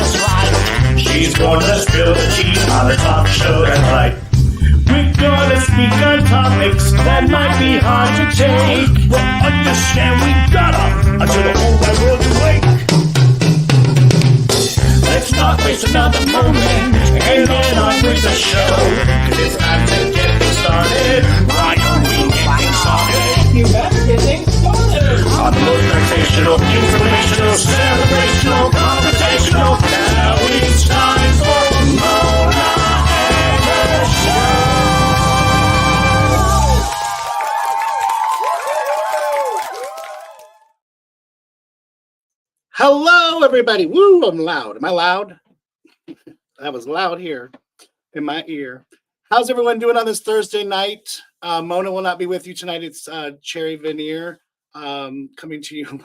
just right. She's gonna spill the tea on her talk show tonight. We're gonna speak on topics that might be hard to take. Well, understand we gotta until the whole wide world's awake. Let's not waste another moment and get on with the show. Cause it's time to get things started. Why don't we get things started? You better get things started. Motivational, informational, celebrational, conversational. Now it's time for Mona and the show. Hello, everybody. Woo, I'm loud. Am I loud? That was loud here in my ear. How's everyone doing on this Thursday night? Mona will not be with you tonight. It's Cherry Veneer coming to you.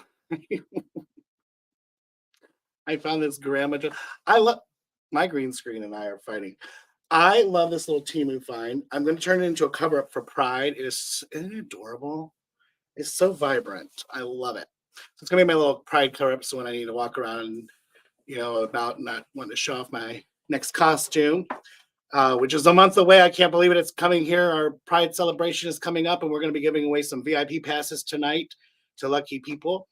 I found this grandma. I love my green screen and I are fighting. I love this little Temu find. I'm going to turn it into a cover up for Pride. Isn't it adorable? It's so vibrant. I love it. So it's gonna be my little Pride cover up. So when I need to walk around, about not wanting to show off my next costume, which is a month away. I can't believe it. It's coming here. Our Pride celebration is coming up, and we're going to be giving away some VIP passes tonight to lucky people.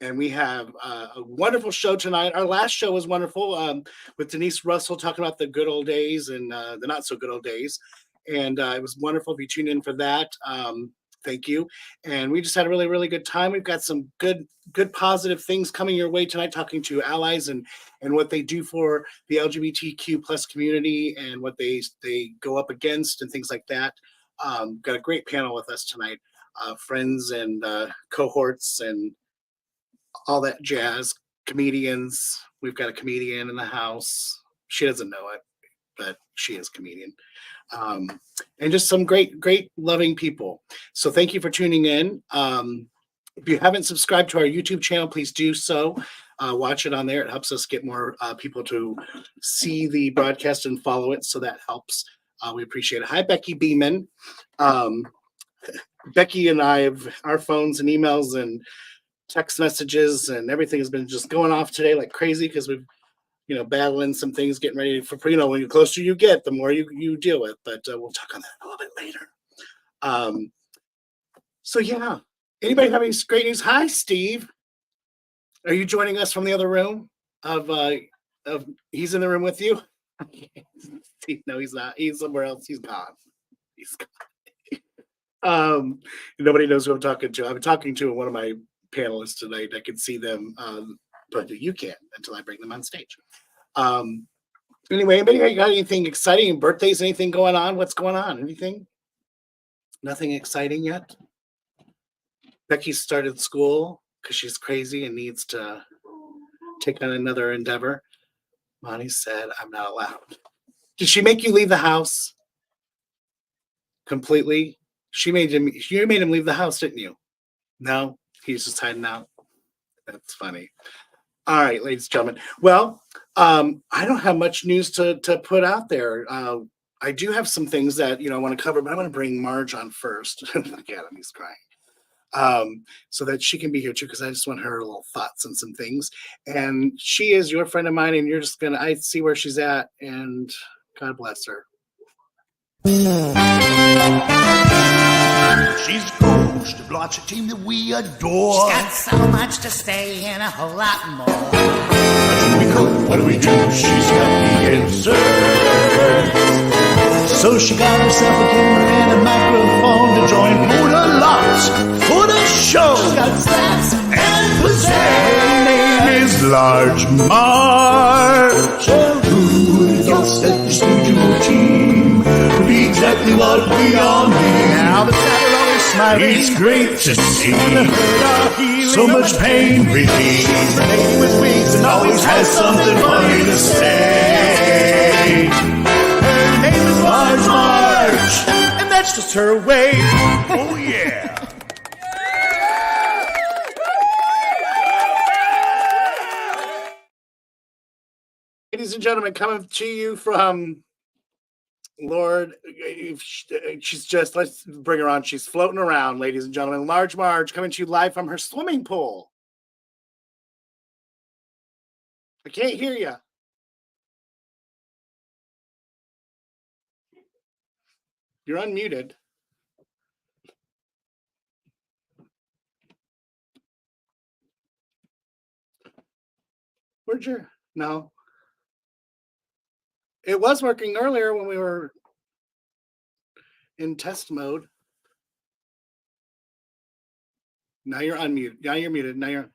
And we have a wonderful show tonight. Our last show was wonderful with Denise Russell talking about the good old days and the not so good old days. And it was wonderful if you tuned in for that. Thank you. And we just had a really, really good time. We've got some good positive things coming your way tonight, talking to allies and what they do for the LGBTQ plus community and what they go up against and things like that. Got a great panel with us tonight, friends and cohorts and all that jazz, comedians. We've got a comedian in the house. She doesn't know it, but she is a comedian. And just some great loving people. So thank you for tuning in. If you haven't subscribed to our YouTube channel, please do so. Watch it on there. It helps us get more people to see the broadcast and follow it. So that helps. We appreciate it. Hi, Becky Beeman. Becky and I have our phones and emails and text messages and everything has been just going off today like crazy because we've battling some things, getting ready for, when the closer you get, the more you deal with, but we'll talk on that a little bit later. So yeah, anybody have any great news? Hi, Steve. Are you joining us from the other room of he's in the room with you? No, he's not. He's somewhere else. He's gone. Nobody knows who I'm talking to. I'm talking to one of my panelists tonight. I can see them, but you can't until I bring them on stage. Anyway, anybody got anything exciting? Birthdays, anything going on? What's going on? Anything? Nothing exciting yet? Becky started school because she's crazy and needs to take on another endeavor. Monty said, I'm not allowed. Did she make you leave the house? Completely? You made him leave the house, didn't you? No? He's just hiding out. That's funny. All right, ladies and gentlemen. Well, I don't have much news to put out there. I do have some things that I want to cover, but I'm going to bring Marge on first. Look at him, he's crying. So that she can be here too, because I just want her little thoughts on some things. And she is your friend of mine, and you're just I see where she's at, and God bless her. She's a ghost of lots of team that we adore. She's got so much to say and a whole lot more. What do we do? She's got the answer. So she got herself a camera and a microphone to join Mona Lotz for the show. She's got sass and pizzazz. Her name is Large Marge. Who is all set the studio team to be exactly what we all need. Now the saddle always smiling. It's great to see so much pain relief. With wings and always has something funny to say. Her name is Large Marge, and that's just her way. Oh yeah. Ladies and gentlemen, coming to you from Lord, she's just, let's bring her on. She's floating around, ladies and gentlemen. Large Marge coming to you live from her swimming pool. I can't hear you. You're unmuted. Where'd your... No. It was working earlier when we were in test mode. Now you're unmuted. Now you're muted. Now you're...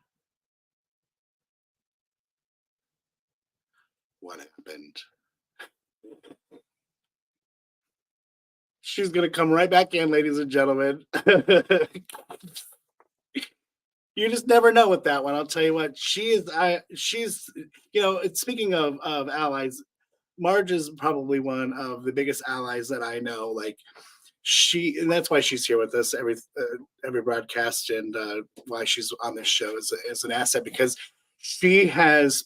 What happened? She's going to come right back in, ladies and gentlemen. You just never know with that one. I'll tell you what. She's, you know, speaking of allies, Marge is probably one of the biggest allies that I know. Like, and that's why she's here with us every broadcast, and why she's on this show is an asset, because she has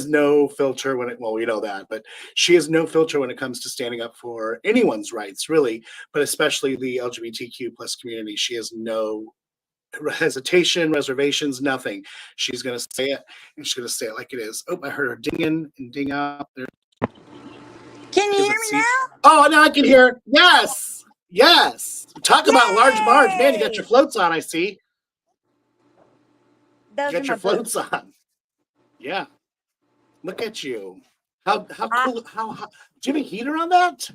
no filter when it, well, we know that, but she has no filter when it comes to standing up for anyone's rights, really, but especially the LGBTQ plus community. She has no hesitation, reservations, nothing. She's going to say it, and she's going to say it like it is. Oh, I heard her ding in and ding out there. Can you hear me now? Oh, now I can hear. Yes. Yes. Talk about large Marge. Man, you got your floats on, I see. Those You got your floats on. Yeah. Look at you. How cool. How hot. Do you have a heater on that?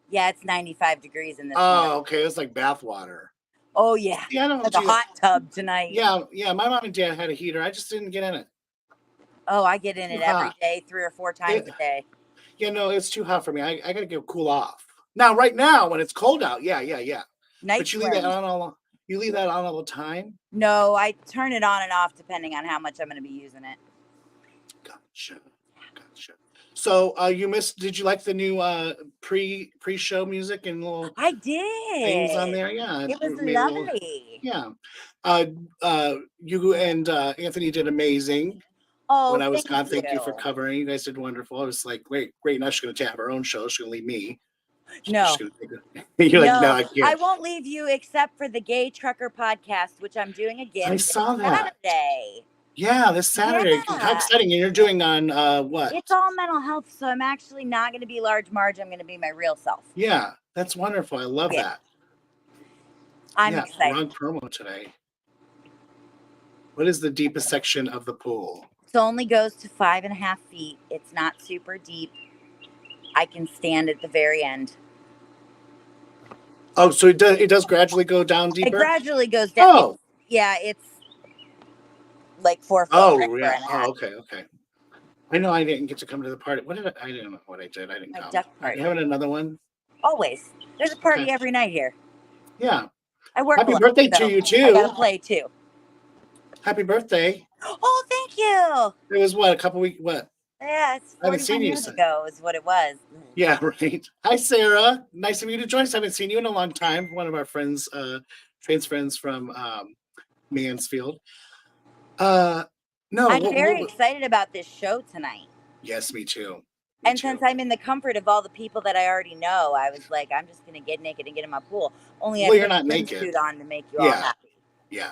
Yeah, it's 95 degrees in this. Oh, okay. It's like bath water. Oh, yeah. Yeah, I don't like a hot tub tonight. Yeah. My mom and dad had a heater. I just didn't get in it. Oh, I get in it every day, 3 or 4 times a day. Yeah, no, it's too hot for me. I got to go cool off. Now, right now, when it's cold out, yeah. Night But you leave that on all the time? No, I turn it on and off depending on how much I'm going to be using it. Gotcha. So did you like the new pre-show music and little I did things on there? Yeah. It was lovely. You and Anthony did amazing. Oh, when I was gone, thank you for covering. You guys did wonderful. I was like, great. Now she's going to have her own show. She's going to leave me. No. You're like, no, I can't. I won't leave you except for the Gay Trucker podcast, which I'm doing again. I saw that. Saturday. Yeah, this Saturday. Yeah. How exciting. And you're doing on what? It's all mental health, so I'm actually not going to be large Marge. I'm going to be my real self. Yeah, that's wonderful. I love that. I'm excited. Wrong promo today. What is the deepest section of the pool? It only goes to 5.5 feet. It's not super deep. I can stand at the very end. Oh, so it does gradually go down deeper? It gradually goes down. Oh. It's like 4 feet. Oh, yeah. Oh, okay. I know I didn't get to come to the party. I didn't know what I did. I didn't come. Duck party. You having another one? Always. There's a party every night here. Yeah. I work. Happy birthday to you, too. I gotta play, too. Happy birthday. Oh, thank you. It was what, a couple weeks, what? Yeah, it's 41 years ago is what it was. Yeah, right. Hi, Sarah. Nice of you to join us. I haven't seen you in a long time. One of our friends, trans friends from Mansfield. No, I'm very excited about this show tonight. Yes, me too. Since I'm in the comfort of all the people that I already know, I was like, I'm just gonna get naked and get in my pool. Only I you're put not a naked. suit on to make you all happy. Yeah.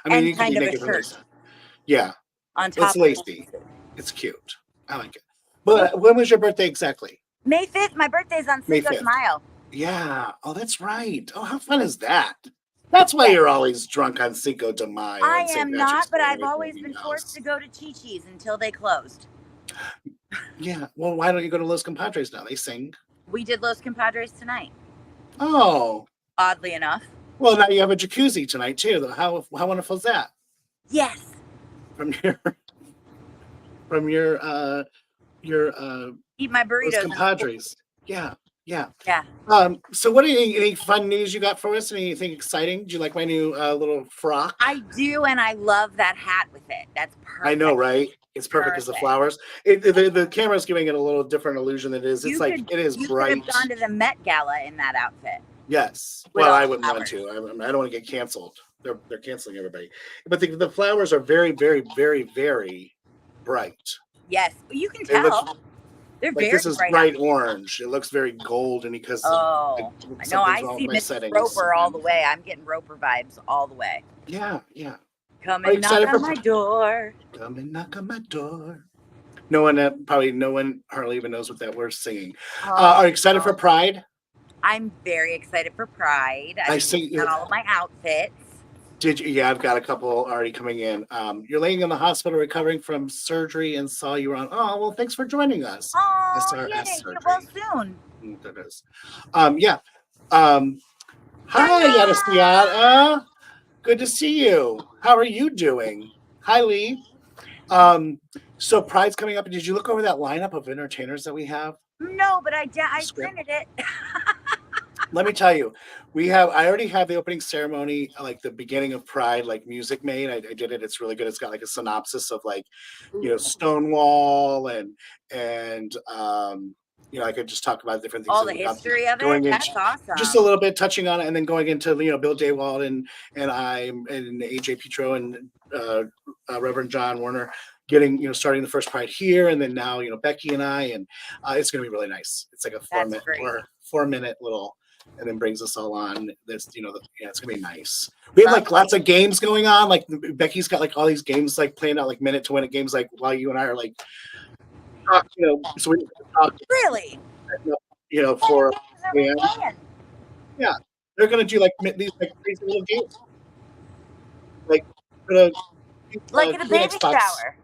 I mean, and you can kind be of naked a shirt. Yeah. On top. It's lacy. It's cute. I like it. But when was your birthday exactly? May 5th. My birthday's on Cinco de Mayo. Yeah. Oh, that's right. Oh, how fun is that? That's why you're always drunk on Cinco de Mayo. I am not, but I've always been forced to go to Chi-Chi's until they closed. Yeah. Well, why don't you go to Los Compadres now? They sing. We did Los Compadres tonight. Oh. Oddly enough. Well, now you have a jacuzzi tonight too. How wonderful is that? Yes. From your eat my burritos. Los Compadres. Yeah. So what any fun news you got for us? Anything exciting? Do you like my new little frock? I do, and I love that hat with it. That's perfect. I know, right? It's perfect as the flowers. The camera's giving it a little different illusion than it is. It is bright. You could have gone to the Met Gala in that outfit. Yes. Well, I wouldn't want to. I don't want to get canceled. They're canceling everybody. But the flowers are very, very, very, very bright. Yes, you can tell. They're very this is bright orange. It looks very golden because I see Miss Roper all the way. I'm getting Roper vibes all the way. Yeah. Come and knock on my door. Come and knock on my door. No one, probably no one hardly even knows what that we're singing. Oh, Are you excited for Pride? I'm very excited for Pride. I I've see. got all of my outfits. Did you? Yeah, I've got a couple already coming in. You're laying in the hospital recovering from surgery and saw you were on. Oh, well, thanks for joining us. Oh, SRS yay. surgery. Get well soon. That is. Yeah. Hi, Yadisiata. Good to see you. How are you doing? Hi, Lee. So Pride's coming up. Did you look over that lineup of entertainers that we have? No, but I Script. printed it. Let me tell you, I already have the opening ceremony, like the beginning of Pride, like music made. I did it. It's really good. It's got like a synopsis of like, Stonewall and I could just talk about different things. All that the we got history of going it. into That's awesome. just a little bit touching on it, and then going into Bill Daywald and AJ Petro and Reverend John Warner getting starting the first Pride here, and then now Becky and I, and it's going to be really nice. It's like a 4-minute little, and then brings us all on this. It's gonna be nice. We have like lots of games going on. Like Becky's got like all these games like playing out like minute to minute games. Like while you and I are like, talk, so we talk. Really? For yeah, they're gonna do like these like crazy little games. Like Like in a baby shower.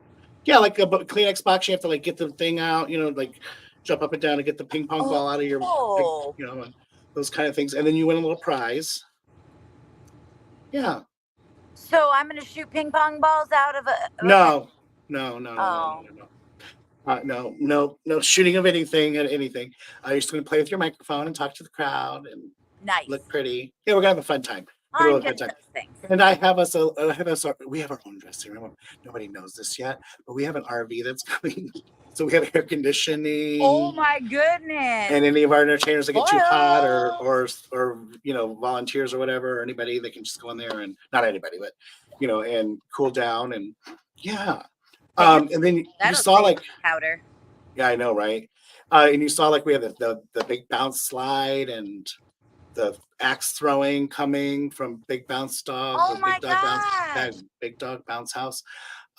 Yeah, like a Kleenex box. You have to like get the thing out. Like jump up and down and get the ping pong ball out of your. Those kind of things, and then you win a little prize. Yeah. So I'm gonna shoot ping pong balls out of a. No, shooting of anything at anything. You're just gonna play with your microphone and talk to the crowd and look pretty. Yeah, we're gonna have a fun time. I'm good at those things. And we have our own dressing room. Nobody knows this yet, but we have an RV that's coming. So we have air conditioning. Oh my goodness! And any of our entertainers that get too hot or volunteers or whatever, or anybody, they can just go in there, and not anybody, but and cool down, and yeah. And then you saw like powder. Yeah, I know, right? And you saw like we have the big bounce slide and the axe throwing coming from Big Bounce Dog. Oh my god! Big Dog Bounce House.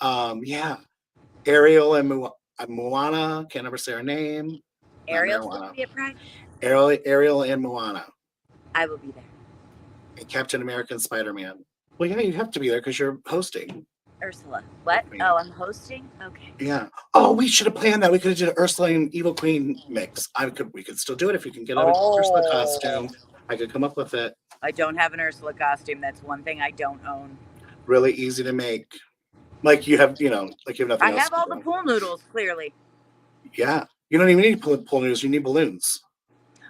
Yeah. Ariel and Moana, can't ever say her name. Ariel will be at Pride. Ariel and Moana. I will be there. And Captain America and Spider-Man. Well, yeah, you have to be there because you're hosting. Ursula. What? Oh, I'm hosting? Okay. Yeah. Oh, we should have planned that. We could have did an Ursula and Evil Queen mix. We could still do it if you can get out an Ursula costume. I could come up with it. I don't have an Ursula costume. That's one thing I don't own. Really easy to make. Like you have, like you have nothing else. I have all the pool noodles, clearly. Yeah. You don't even need pool noodles. You need balloons.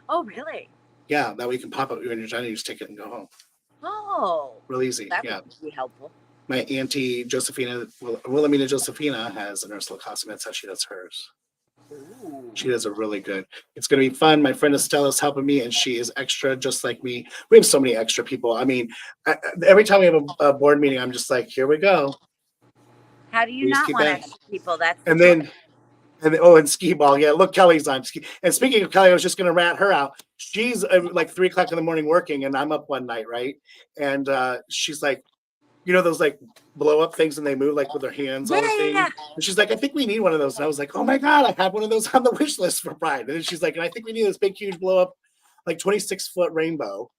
Oh, really? Yeah. That way you can pop up when you're done and you just take it and go home. Oh. Real easy. That would be helpful. My auntie Josephina, Wilhelmina Josephina, has an Ursula costume. That's how she does hers. Ooh. She does a really good. It's going to be fun. My friend Estella's helping me, and she is extra, just like me. We have so many extra people. I mean, every time we have a board meeting, I'm just like, here we go. How do you not want extra people? And skee ball. Yeah, look, Kelly's on ski. And speaking of Kelly, I was just going to rat her out. She's like 3:00 in the morning working, and I'm up one night, right? And she's like, those like blow up things and they move like with their hands on the thing. Yeah. And she's like, I think we need one of those. And I was like, oh my God, I had one of those on the wish list for Pride. And then she's like, and I think we need this big, huge blow up, like 26-foot rainbow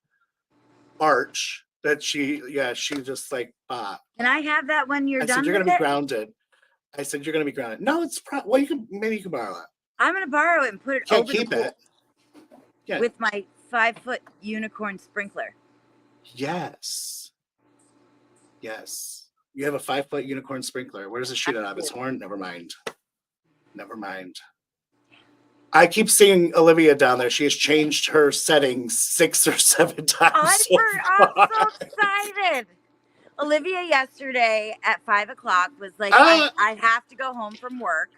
arch that she just like bought. Can I have that when you're done? I said, you're going to be grounded. I said, you're going to be grounded. No, it's maybe you can borrow it. I'm going to borrow it and put it Can't over keep the pool it. Yeah. With my 5-foot unicorn sprinkler. Yes. You have a 5-foot unicorn sprinkler. Where does it shoot it out of? Its horn? Never mind. I keep seeing Olivia down there. She has changed her settings 6 or 7 times. I'm so excited. Olivia yesterday at 5:00 was like, I have to go home from work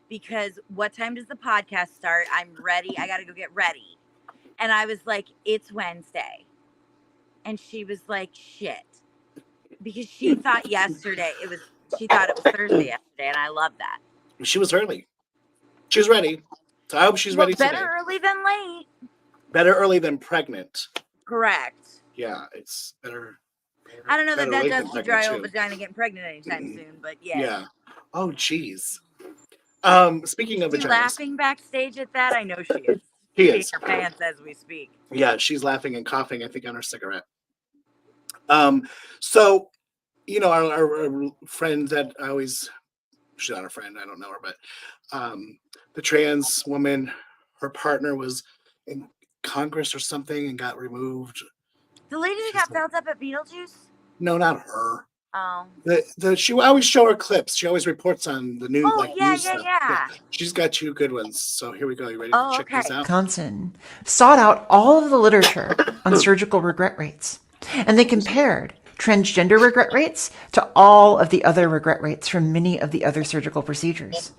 because what time does the podcast start? I'm ready. I got to go get ready. And I was like, it's Wednesday. And she was like, shit. Because she thought she thought it was Thursday yesterday, and I love that. She was early. She's ready. So I hope she's ready today. Better early than late. Better early than pregnant. Correct. Yeah, it's better. I don't know that does the dry old vagina getting pregnant anytime soon, but yeah. Yeah. Oh, geez. Speaking of Is she vaginas, laughing backstage at that? I know she is. She Shitting is. her pants as we speak. Yeah, she's laughing and coughing, I think, on her cigarette. So, our friend that I always, she's not a friend, I don't know her, but the trans woman, her partner was in Congress or something and got removed. The lady that got felt up at Beetlejuice? No, not her. Oh. She always show her clips. She always reports on the news. Oh, yeah. Yeah. She's got 2 good ones. So here we go. You ready to check these out? Wisconsin sought out all of the literature on surgical regret rates, and they compared transgender regret rates to all of the other regret rates from many of the other surgical procedures.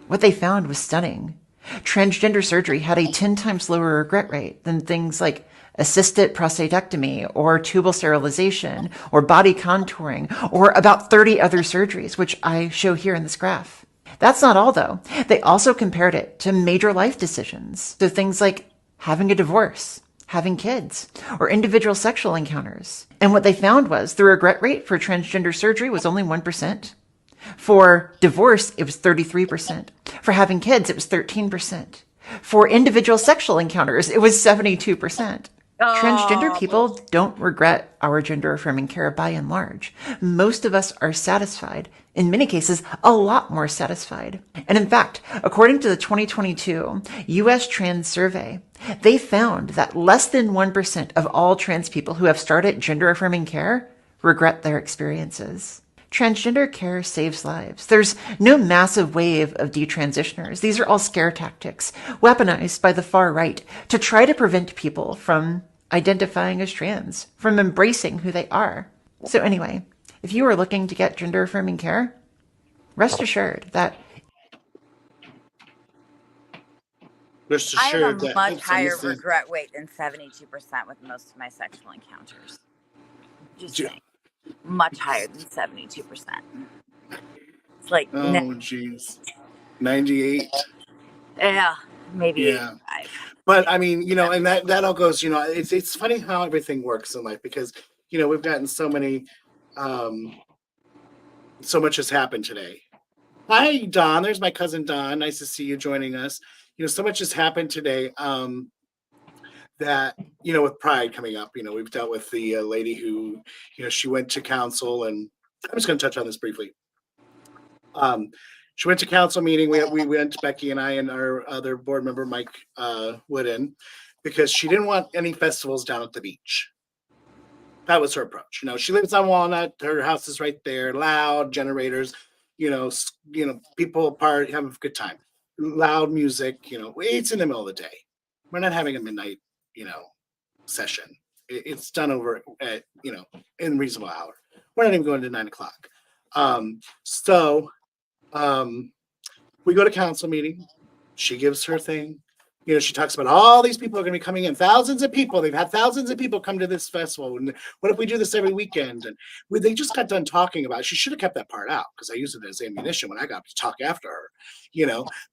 What they found was stunning. Transgender surgery had a 10 times lower regret rate than things like assisted prostatectomy or tubal sterilization or body contouring or about 30 other surgeries, which I show here in this graph. That's not all, though. They also compared it to major life decisions. So things like having a divorce, having kids, or individual sexual encounters. And what they found was the regret rate for transgender surgery was only 1%. For divorce, it was 33%. For having kids, it was 13%. For individual sexual encounters, it was 72%. Transgender people don't regret our gender-affirming care by and large. Most of us are satisfied, in many cases, a lot more satisfied. And in fact, according to the 2022 U.S. Trans Survey, they found that less than 1% of all trans people who have started gender-affirming care regret their experiences. Transgender care saves lives. There's no massive wave of detransitioners. These are all scare tactics, weaponized by the far right to try to prevent people from identifying as trans, from embracing who they are. So anyway, if you are looking to get gender-affirming care, rest assured that I have a much higher regret rate than 72% with most of my sexual encounters. Just saying. Much higher than 72%. It's like, oh, jeez. 98. Yeah, maybe 85. But I mean, and that all goes, it's funny how everything works in life because, we've gotten so many, so much has happened today. Hi, Don. There's my cousin Don. Nice to see you joining us. So much has happened today. That with Pride coming up, we've dealt with the lady who she went to council, and I'm just going to touch on this briefly. She went to council meeting. We went, Becky and I and our other board member Mike Wooden, because she didn't want any festivals down at the beach. That was her approach. She lives on Walnut. Her house is right there. Loud generators. People apart having a good time. Loud music. It's in the middle of the day. We're not having a midnight session. It's done over at in reasonable hour. We're not even going to 9 o'clock. So we go to council meeting. She gives her thing. She talks about all these people are going to be coming in, thousands of people. They've had thousands of people come to this festival. And what if we do this every weekend? And they just got done talking about it. She should have kept that part out because I used it as ammunition when I got to talk after her.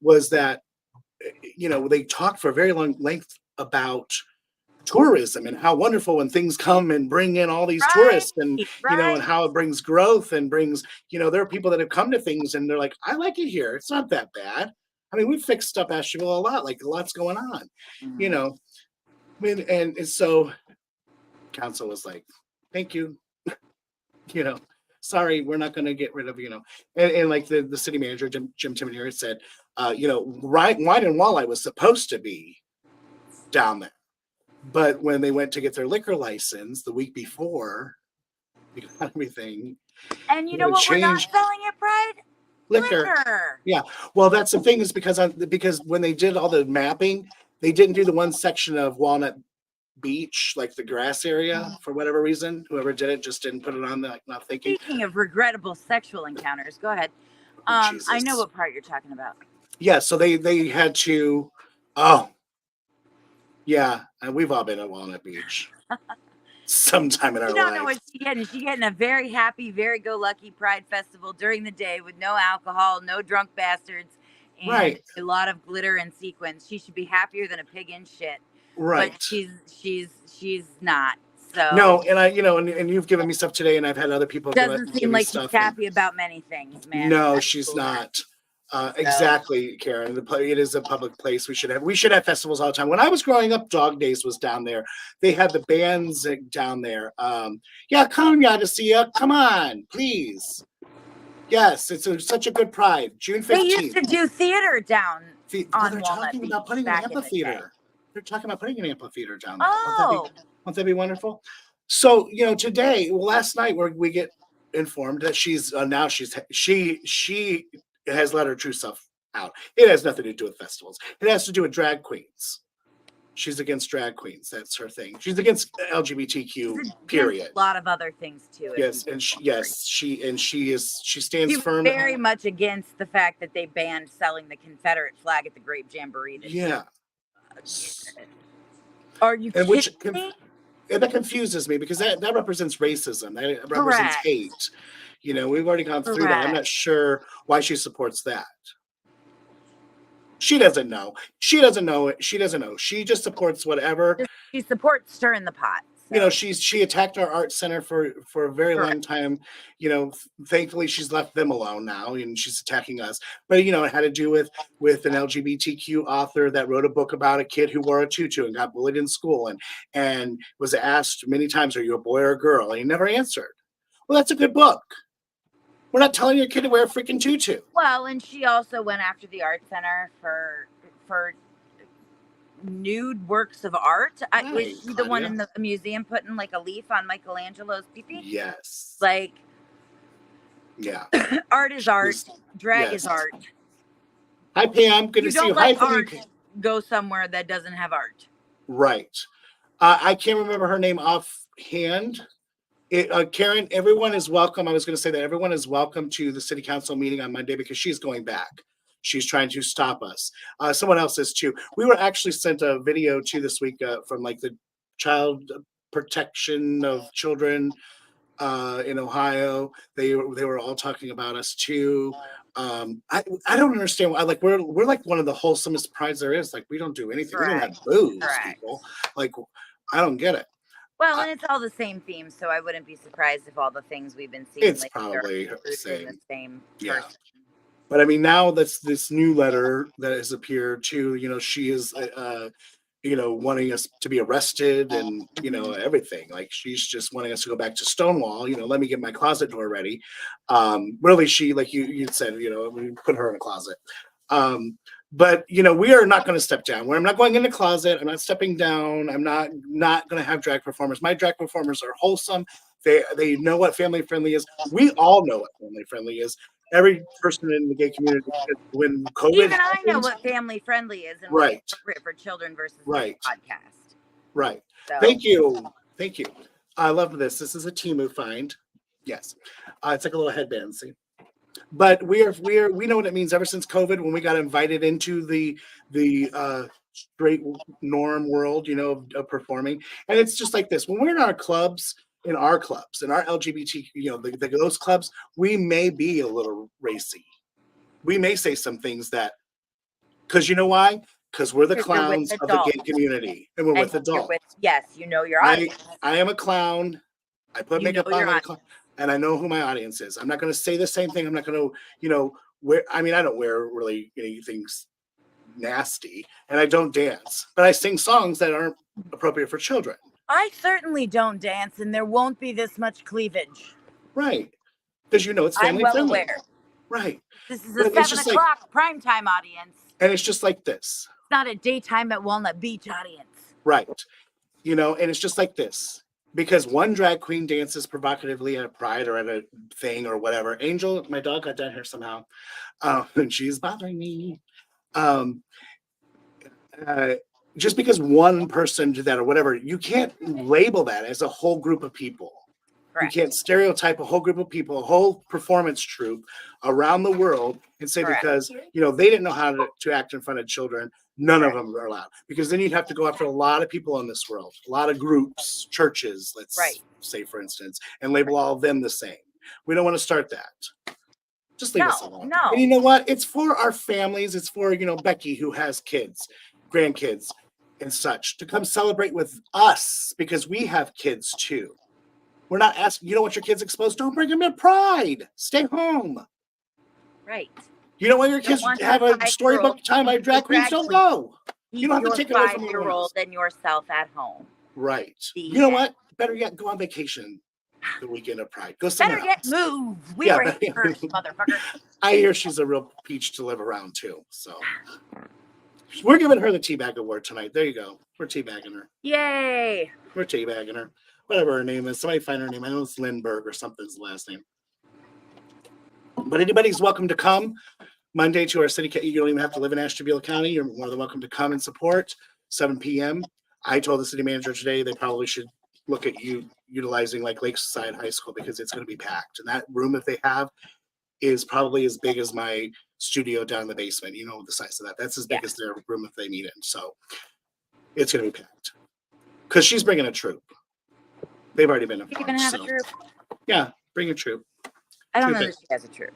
Was that they talked for a very long length about tourism and how wonderful when things come and bring in all these tourists and and how it brings growth and brings there are people that have come to things and they're like, I like it here, it's not that bad. I mean, we fixed up Asheville a lot, like a lot's going on. And so council was like, thank you. Sorry, we're not going to get rid of and like the city manager Jim Timonier said wine and walleye was supposed to be down there. But when they went to get their liquor license the week before, we got everything. And what we're not selling at Pride? Liquor. Yeah. Well, that's the thing is because when they did all the mapping, they didn't do the one section of Walnut Beach, like the grass area, for whatever reason. Whoever did it just didn't put it on there, like not thinking. Speaking of regrettable sexual encounters, go ahead. I know what part you're talking about. Yeah. So they had to. Yeah, and we've all been at Walnut Beach sometime in our lives. You don't know what she's getting. She's getting a very happy, very go-lucky Pride Festival during the day with no alcohol, no drunk bastards, and a lot of glitter and sequins. She should be happier than a pig in shit. Right. But she's not. So no, and I and you've given me stuff today, and I've had other people. Doesn't seem like she's happy about many things, man. No, she's not. Exactly, Karen. It is a public place. We should have festivals all the time. When I was growing up, Dog Days was down there. They had the bands down there. Yeah, come Odyssey, come on, please. Yes, it's such a good pride. June 15th. They used to do theater down on they're Walnut talking Beach about putting an back in the day. amphitheater. They're talking about putting an amphitheater down there. Oh, Won't that be wonderful? So today, last night, we get informed that she has let her true self out. It has nothing to do with festivals. It has to do with drag queens. She's against drag queens. That's her thing. She's against LGBTQ. Period. A lot of other things too. Yes, and she stands firm. Very much against the fact that they banned selling the Confederate flag at the Grape Jamboree. Yeah. Are you kidding me? And that confuses me because that represents racism. That represents hate. We've already gone through that. I'm not sure why she supports that. She doesn't know. She doesn't know it. She doesn't know. She just supports whatever. She supports stirring the pot. So. She attacked our art center for a very long time. Thankfully she's left them alone now, and she's attacking us. But it had to do with an LGBTQ author that wrote a book about a kid who wore a tutu and got bullied in school, and was asked many times, "Are you a boy or a girl?" And he never answered. Well, that's a good book. We're not telling your kid to wear a freaking tutu. Well, and she also went after the art center for nude works of art. Was she the one in the museum putting like a leaf on Michelangelo's pee-pee? Yes. Yeah. Art is art. Drag is art. Hi, Pam. Good to see you. Hi, art go somewhere that doesn't have art. Right. I can't remember her name offhand. Karen, everyone is welcome. I was going to say that everyone is welcome to the city council meeting on Monday because she's going back. She's trying to stop us. Someone else is too. We were actually sent a video too this week from the Child Protection of Children in Ohio. They were all talking about us too. I don't understand why. We're one of the wholesomest prides there is. We don't do anything. We don't have booze, people. I don't get it. Well, and it's all the same theme, so I wouldn't be surprised if all the things we've been seeing it's probably the same yeah. person. But I mean, now that's this new letter that has appeared too. She is, wanting us to be arrested and everything. She's just wanting us to go back to Stonewall. Let me get my closet door ready. Really, she, like you said, we put her in a closet. But we are not going to step down. I'm not going in the closet. I'm not stepping down. I'm not going to have drag performers. My drag performers are wholesome. They know what family friendly is. We all know what family friendly is. Every person in the gay community, when COVID even I know what family friendly is and what's appropriate for children versus podcast. Right. So. Thank you. I love this. This is a Temu find. Yes. It's like a little headband. See. But we know what it means ever since COVID, when we got invited into the straight norm world, of performing. And it's just like this. When we're in our clubs, in our LGBT, those clubs, we may be a little racy. We may say some things that, because you know why? Because we're the clowns of the gay community, and we're with adults. Yes, your audience. I am a clown. I put makeup on, and I know who my audience is. I'm not going to say the same thing. I'm not going to, wear. I mean, I don't wear really anything nasty, and I don't dance, but I sing songs that aren't appropriate for children. I certainly don't dance, and there won't be this much cleavage. Right. Because it's family friendly. Aware. Right. This is a 7 o'clock primetime audience. And it's just like this. It's not a daytime at Walnut Beach audience. Right. And it's just like this. Because one drag queen dances provocatively at a pride or at a thing or whatever. Angel, my dog got down here somehow. And she's bothering me. Just because one person did that or whatever, you can't label that as a whole group of people. Correct. You can't stereotype a whole group of people, a whole performance troupe around the world and say because, they didn't know how to act in front of children, none of them are allowed. Because then you'd have to go after a lot of people in this world, a lot of groups, churches, let's say, for instance, and label all of them the same. We don't want to start that. Just leave us alone. No. And you know what? It's for our families. It's for, Becky, who has kids, grandkids, and such, to come celebrate with us because we have kids too. We're not asking, you don't want your kids exposed? Don't bring them to Pride. Stay home. Right. You don't want your kids want to have your a storybook 5-year-old time by drag queens? Don't go. You don't have to take it away from your 5-year-old and yourself at home. Right. The You know end. what? Better yet, go on vacation the weekend of Pride. Go somewhere Better get else. moved. We were here first, motherfucker. I hear she's a real peach to live around too. So we're giving her the teabag award tonight. There you go. We're teabagging her. Yay. We're teabagging her. Whatever her name is. Somebody find her name. I know it's Lindbergh or something's the last name. But anybody's welcome to come Monday to our city. You don't even have to live in Ashtabula County. You're more than welcome to come and support. 7 p.m. I told the city manager today they probably should look at you utilizing like Lakeside High School because it's going to be packed. And that room that they have is probably as big as my studio down in the basement. You know the size of that. That's as big as their room if they need it. So it's going to be packed. Because she's bringing a troop. They've already been You're going to have a troop? Yeah, bring a troop. I don't know that she has a troop.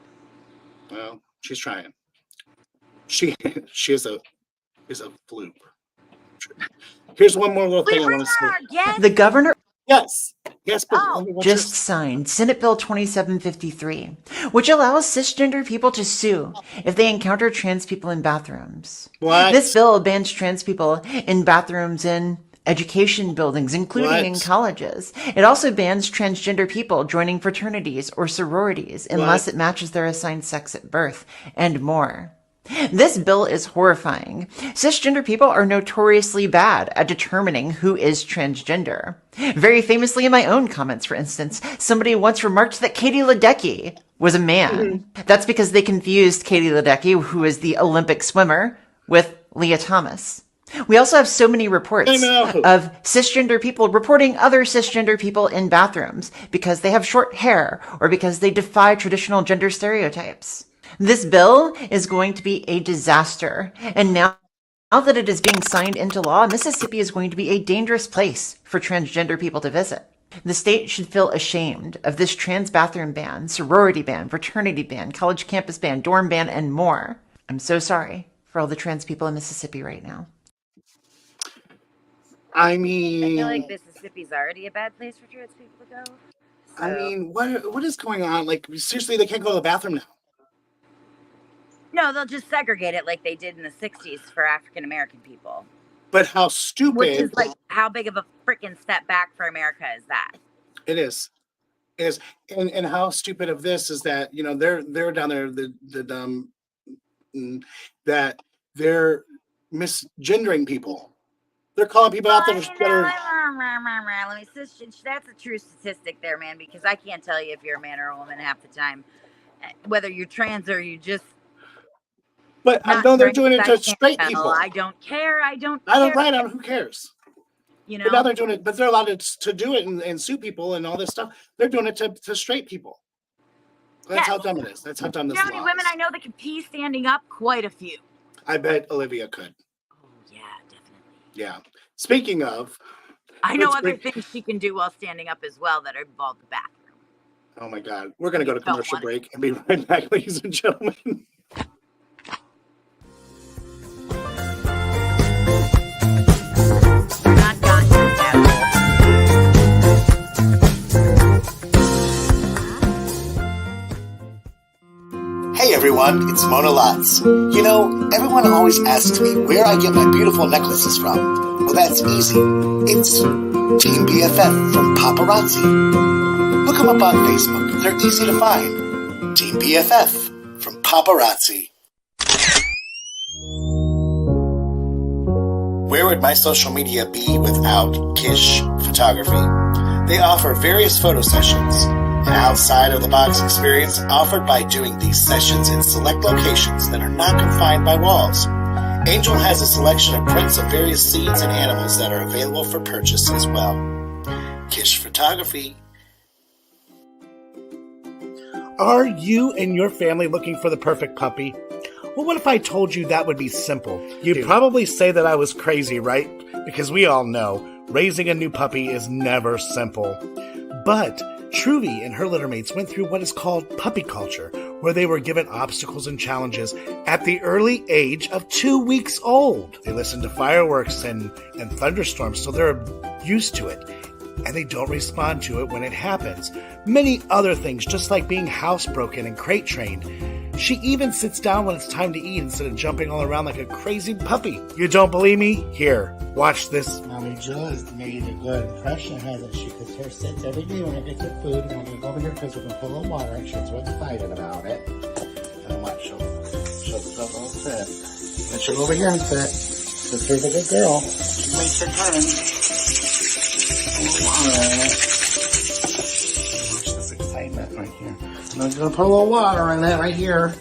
Well, she's trying. She is a floop. Here's one more little thing I want to say. The governor Yes, but just signed Senate Bill 2753, which allows cisgender people to sue if they encounter trans people in bathrooms. What? This bill bans trans people in bathrooms in education buildings, including in colleges. It also bans transgender people joining fraternities or sororities unless it matches their assigned sex at birth, and more. This bill is horrifying. Cisgender people are notoriously bad at determining who is transgender. Very famously in my own comments, for instance, somebody once remarked that Katie Ledecky was a man. That's because they confused Katie Ledecky, who is the Olympic swimmer, with Leah Thomas. We also have so many reports of cisgender people reporting other cisgender people in bathrooms because they have short hair or because they defy traditional gender stereotypes. This bill is going to be a disaster. And now that it is being signed into law, Mississippi is going to be a dangerous place for transgender people to visit. The state should feel ashamed of this trans bathroom ban, sorority ban, fraternity ban, college campus ban, dorm ban, and more. I'm so sorry for all the trans people in Mississippi right now. I mean, I feel like Mississippi's already a bad place for trans people to go. So. I mean, what is going on? Like, seriously, they can't go to the bathroom now. No, they'll just segregate it like they did in the 60s for African American people. But how stupid. Which is like, how big of a freaking step back for America is that? It is. It is. And how stupid of this is that, you know, they're down there, that they're misgendering people. They're calling people out that are. Let me that's a true statistic there, man, because I can't tell you if you're a man or a woman half the time, whether you're trans or you just. But I know they're doing it to straight people. I don't care. Who cares? You know. But now they're doing it, but they're allowed to do it and sue people and all this stuff. They're doing it to straight people. That's how dumb it is. That's how dumb this is. You know how many women I know that can pee standing up? Quite a few. I bet Olivia could. Oh, yeah, definitely. Yeah. Speaking of. I know other things she can do while standing up as well that involve the bathroom. Oh, my God. We're going to go to commercial break and be right back, ladies and gentlemen. Hey everyone, it's Mona Lotz. You know, everyone always asks me where I get my beautiful necklaces from. Well, that's easy. It's Team BFF from Paparazzi. Look them up on Facebook. They're easy to find. Team BFF from Paparazzi. Where would my social media be without Kish Photography? They offer various photo sessions, an outside-of-the-box experience offered by doing these sessions in select locations that are not confined by walls. Angel has a selection of prints of various scenes and animals that are available for purchase as well. Kish Photography. Are you and your family looking for the perfect puppy? Well, what if I told you that would be simple? You'd probably say that I was crazy, right? Because we all know raising a new puppy is never simple. But Truvy and her littermates went through what is called puppy culture, where they were given obstacles and challenges at the early age of 2 weeks old. They listen to fireworks and thunderstorms, so they're used to it, and they don't respond to it when it happens. Many other things, just like being housebroken and crate trained. She even sits down when it's time to eat instead of jumping all around like a crazy puppy. You don't believe me? Here, watch this. Mommy Jill has made a good impression, hasn't she? Because her sits every day when I get your food, and I'm going to go over here because we're going to put a little water, and she's so excited about it. And watch, she'll sit. And she'll go over here and sit. Because here's a good girl. She makes her turn. A little water in it. Watch this excitement right here. And I'm going to put a little water in that right here.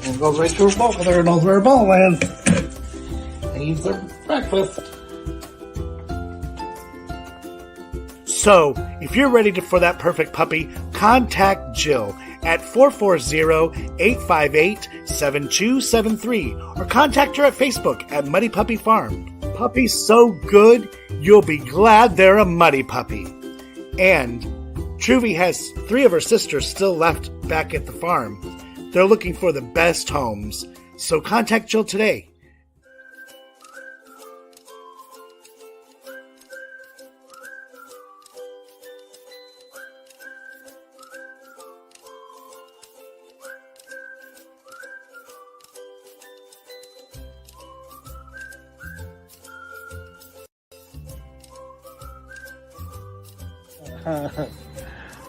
And it goes right to her bowl. There knows where her bowl is. And eats her breakfast. So, if you're ready for that perfect puppy, contact Jill at 440-858-7273 or contact her at Facebook at Muddy Puppy Farm. Puppy's so good, you'll be glad they're a muddy puppy. And Truvy has 3 of her sisters still left back at the farm. They're looking for the best homes, so contact Jill today.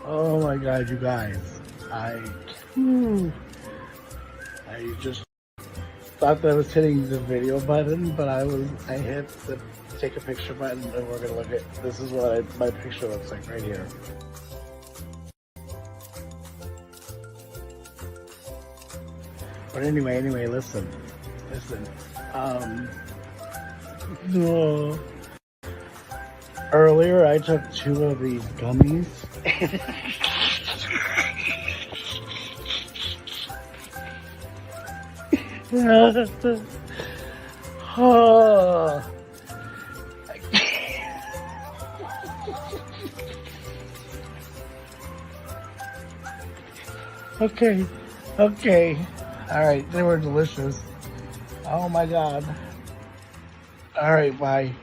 Oh my god, you guys. I just thought that I was hitting the video button, but I hit the take a picture button, and we're gonna look at, this is what my picture looks like right here. But anyway, listen. Earlier I took 2 of these gummies. Oh. Okay. Alright, they were delicious. Oh my god. Alright, bye.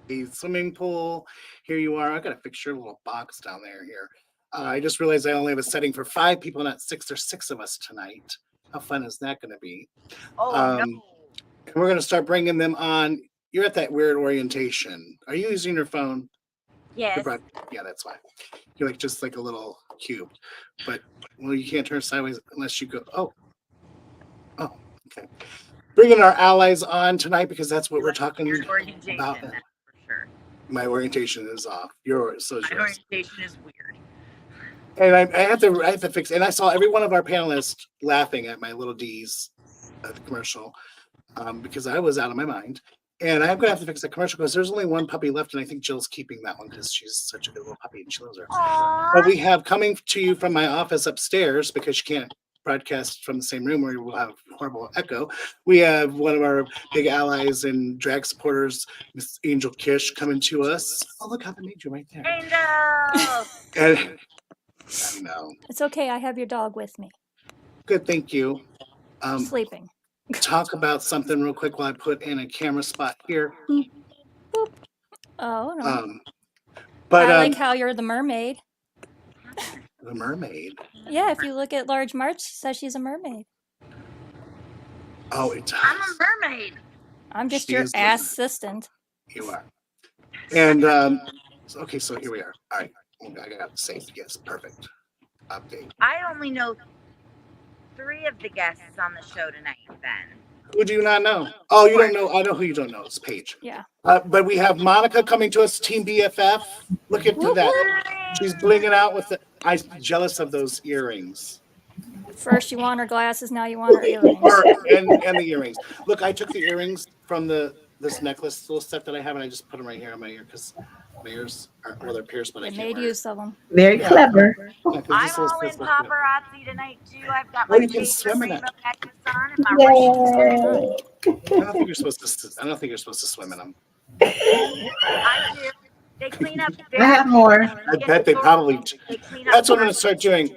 A swimming pool. Here you are. I gotta fix your little box down there here. I just realized I only have a setting for 5 people, not 6. There's 6 of us tonight. How fun is that gonna be? Oh no. And we're gonna start bringing them on. You're at that weird orientation. Are you using your phone? Yes. Yeah, that's why. You're like just like a little cube. But well, you can't turn sideways unless you go. Oh, okay. Bringing our allies on tonight because that's what we're talking Your orientation, about. that's for sure. My orientation is off. Yours, so is My yours. orientation is weird. And I have to fix. And I saw every one of our panelists laughing at my little D's at the commercial because I was out of my mind. And I'm gonna have to fix the commercial because there's only one puppy left, and I think Jill's keeping that one because she's such a good little puppy and she loves her. Aww. But we have coming to you from my office upstairs because you can't broadcast from the same room where we'll have horrible echo. We have one of our big allies and drag supporters, Miss Angel Kish, coming to us. Oh, look how they made you right there. Angel. And, I know. It's okay. I have your dog with me. Good, thank you. Sleeping. Talk about something real quick while I put in a camera spot here. Boop. Oh, no. But I like how you're the mermaid. the mermaid. Yeah, if you look at Large Marge, she says she's a mermaid. Oh, it does. I'm a mermaid. I'm just She your is the- assistant. You are. And okay, so here we are. All right, I got saved. Yes, perfect. Update. I only know 3 of the guests on the show tonight, then. Who do you not know? Oh, you don't know. I know who you don't know. It's Paige. Yeah. But we have Monica coming to us, Team BFF. Look at Whoop, that. whoop. She's blinging out with the. I'm jealous of those earrings. First you want her glasses, now you want her earrings. and the earrings. Look, I took the earrings from this necklace little set that I have, and I just put them right here on my ear because my ears are they're pierced, but I They can't made wear use of them. Very clever. Yeah, 'cause I'm this little all in stuff's like that. paparazzi tonight too. I've got Well, my you can favorite swim in it. rainbow necklace on and my ring. I don't think you're supposed to. I don't think you're supposed to swim in them. I do. They clean up. I have more. I bet they probably. They clean up. That's what I'm gonna start doing.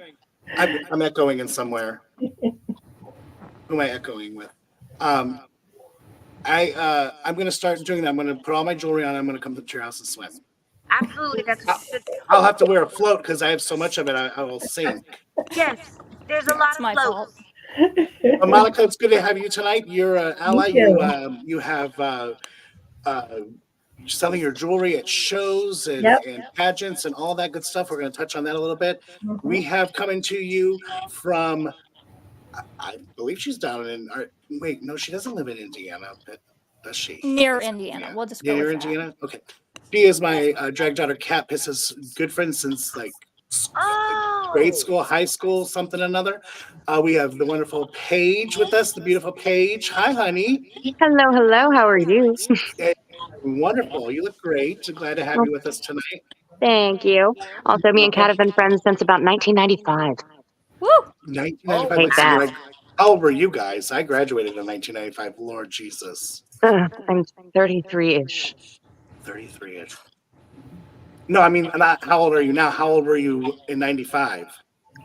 I'm echoing in somewhere. Who am I echoing with? I'm gonna start doing that. I'm gonna put all my jewelry on. I'm gonna come to your house and swim. Absolutely, that's good. I'll have to wear a float because I have so much of it. I will sink. Yes, there's a lot It's of my floats. fault. Well, Monica, it's good to have you tonight. You're an ally. too. You have selling your jewelry at shows and, Yep. and pageants and all that good stuff. We're going to touch on that a little bit. Mhm. We have coming to you from, I believe she's down in. Wait, no, she doesn't live in Indiana, but does she? Near Indiana. We'll just go Near with that. Indiana. Okay. She is my drag daughter, Cat Piss's good friend since like Oh, grade school, high school, something or another. We have the wonderful Paige with us, the beautiful Paige. Hi, honey. Hello, hello. How are you? Wonderful. You look great. Glad to have you with us tonight. Thank you. Also, me and Kat have been friends since about 1995. Woo! 1995. Hate that. How old were you guys? I graduated in 1995. Lord Jesus. I'm 33-ish. 33-ish. No, I mean, not how old are you now? How old were you in 95?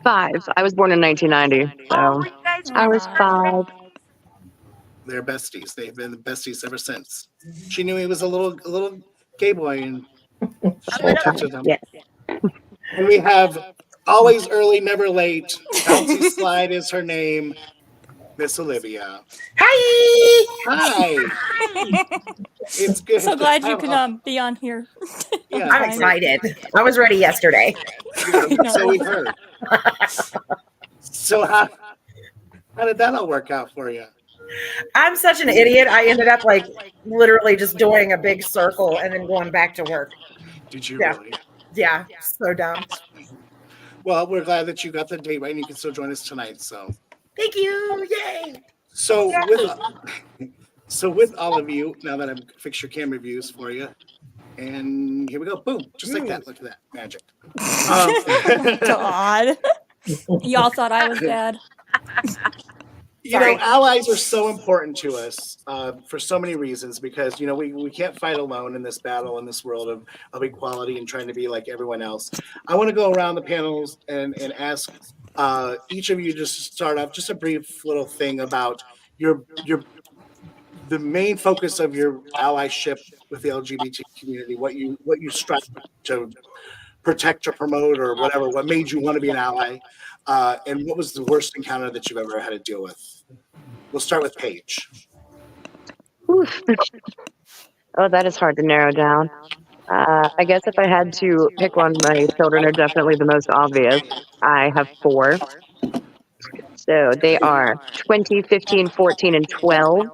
5. I was born in 1990, oh, so you guys I was were 5. They're besties. They've been besties ever since. She knew he was a little gay boy, and she touched him. Yes. And we have always early, never late. Bouncy Slide is her name. Miss Olivia. Hi. Hi. It's good. So to glad you have can be on here. Yeah. I'm excited. I was ready yesterday. So we heard. So how did that all work out for you? I'm such an idiot. I ended up like literally just doing a big circle and then going back to work. Did you Yeah. really? Yeah, so dumb. Well, we're glad that you got the date right and you can still join us tonight. So Thank you. Yay. So with all of you, now that I've fixed your camera views for you, and here we go, boom, just like that. Look at that magic. God. Y'all thought I was dead. You know, allies are so important to us for so many reasons because, you know, we can't fight alone in this battle, in this world of equality and trying to be like everyone else. I want to go around the panels and ask each of you just to start off just a brief little thing about the main focus of your allyship with the LGBT community, what you strive to protect or promote or whatever, what made you want to be an ally, and what was the worst encounter that you've ever had to deal with? We'll start with Paige. Oof. Oh, that is hard to narrow down. I guess if I had to pick one, my children are definitely the most obvious. I have 4. So they are 20, 15, 14, and 12.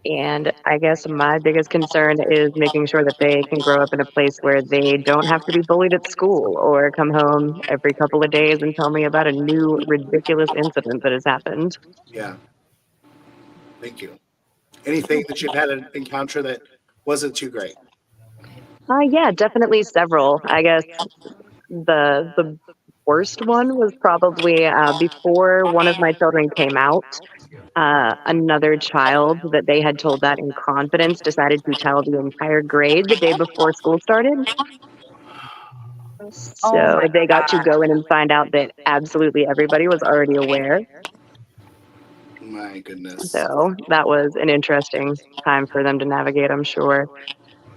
And I guess my biggest concern is making sure that they can grow up in a place where they don't have to be bullied at school or come home every couple of days and tell me about a new ridiculous incident that has happened. Yeah. Thank you. Anything that you've had an encounter that wasn't too great? Yeah, definitely several. I guess the worst one was probably before one of my children came out. Another child that they had told that in confidence decided to tell the entire grade the day before school started. So they got to go in and find out that absolutely everybody was already aware. My goodness. So that was an interesting time for them to navigate, I'm sure.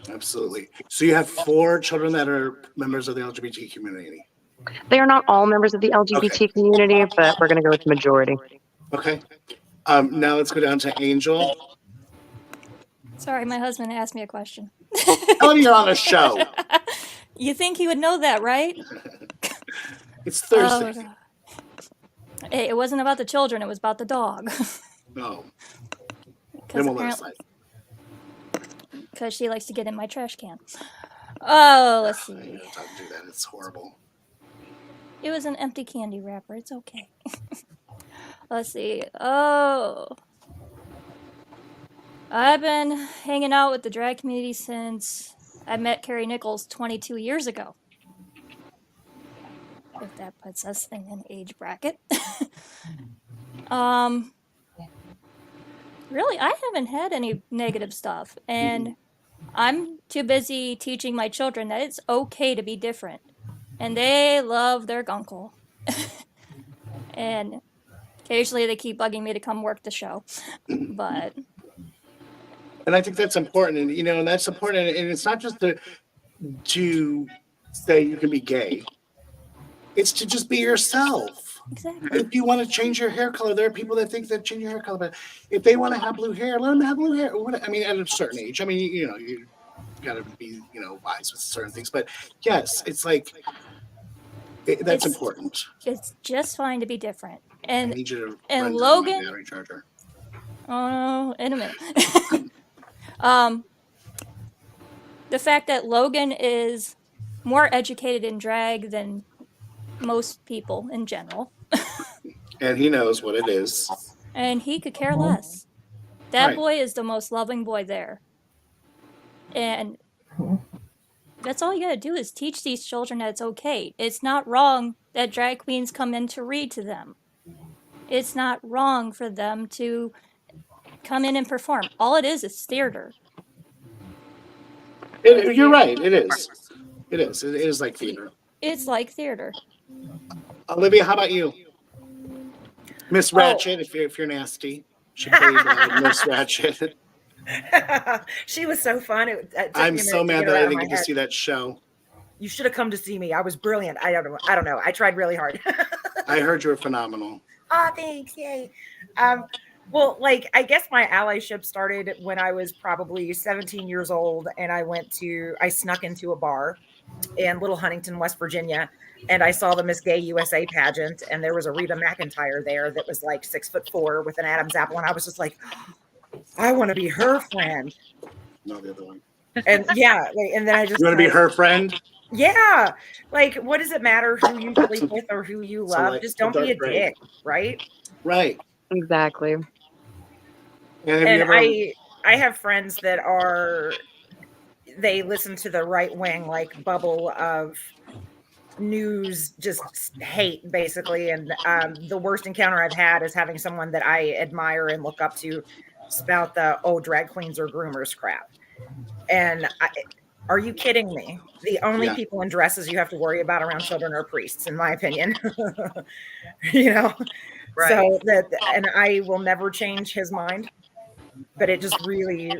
Absolutely. So you have 4 children that are members of the LGBT community. They are not all members of the LGBT community, but we're going to go with the majority. Okay. Now let's go down to Angel. Sorry, my husband asked me a question. Oh, you're on a show. You think he would know that, right? It's Thursday. Hey, it wasn't about the children, it was about the dog. No. Then we'll let it slide. Because she likes to get in my trash can. Oh, let's see. Don't do that. It's horrible. It was an empty candy wrapper. It's okay. Let's see. Oh. I've been hanging out with the drag community since I met Carrie Nichols 22 years ago. If that puts us in an age bracket. Really, I haven't had any negative stuff. And I'm too busy teaching my children that it's okay to be different. And they love their gunkle. And occasionally they keep bugging me to come work the show. But... And I think that's important. And, you know, and that's important. And it's not just to say you can be gay. It's to just be yourself. Exactly. If you want to change your hair color, there are people that think that change your hair color. But if they want to have blue hair, let them have blue hair. I mean, at a certain age. I mean, you know, you got to be, you know, wise with certain things. But yes, it's like that's important. It's just fine to be different. And I need you to and run Logan. my battery charger. Oh, in a minute. The fact that Logan is more educated in drag than most people in general. And he knows what it is. And he could care less. That boy is the most loving boy there. And that's all you gotta do is teach these children that it's okay. It's not wrong that drag queens come in to read to them. It's not wrong for them to come in and perform. All it is theater. You're right. It is. It is. It is like theater. It's like theater. Olivia, how about you? Miss Ratchet, if you're nasty. She played Miss Ratchet. She was so fun. I'm so mad that I didn't get to see that show. You should have come to see me. I was brilliant. I don't know. I tried really hard. I heard you were phenomenal. Oh, thanks. Yay. Well, like, I guess my allyship started when I was probably 17 years old, and I snuck into a bar in Little Huntington, West Virginia, and I saw the Miss Gay USA pageant, and there was a Reba McEntire there that was like 6'4" with an Adam's apple, and I was just like, I want to be her friend. No, the other one. And yeah, and then I just you want to be her friend? Yeah, like, what does it matter who you sleep with or who you love? Just don't be a dick, right? Right. Exactly. And I have friends that they listen to the right wing, like, bubble of news, just hate, basically. And the worst encounter I've had is having someone that I admire and look up to spout the, drag queens or groomers crap. And are you kidding me? The only people in dresses you have to worry about around children are priests, in my opinion. You know? Right. So and I will never change his mind. But it just really,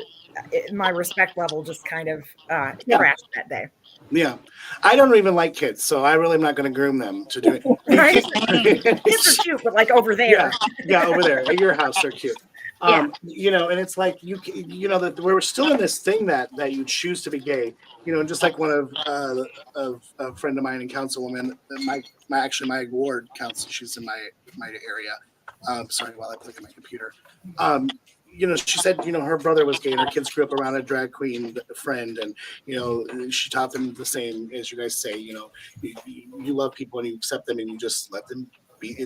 my respect level just kind of crashed that day. Yeah. I don't even like kids, so I really am not going to groom them to do it. Right? Kids are cute, but like over there. Yeah, over there. At your house, they're cute. You know, and it's like, you know, that we're still in this thing that you choose to be gay. You know, just like one of a friend of mine and councilwoman, my ward council, she's in my area. Sorry, while I click on my computer. You know, she said, you know, her brother was gay and her kids grew up around a drag queen friend. And, you know, she taught them the same as you guys say, you know, you love people and you accept them and you just let them be.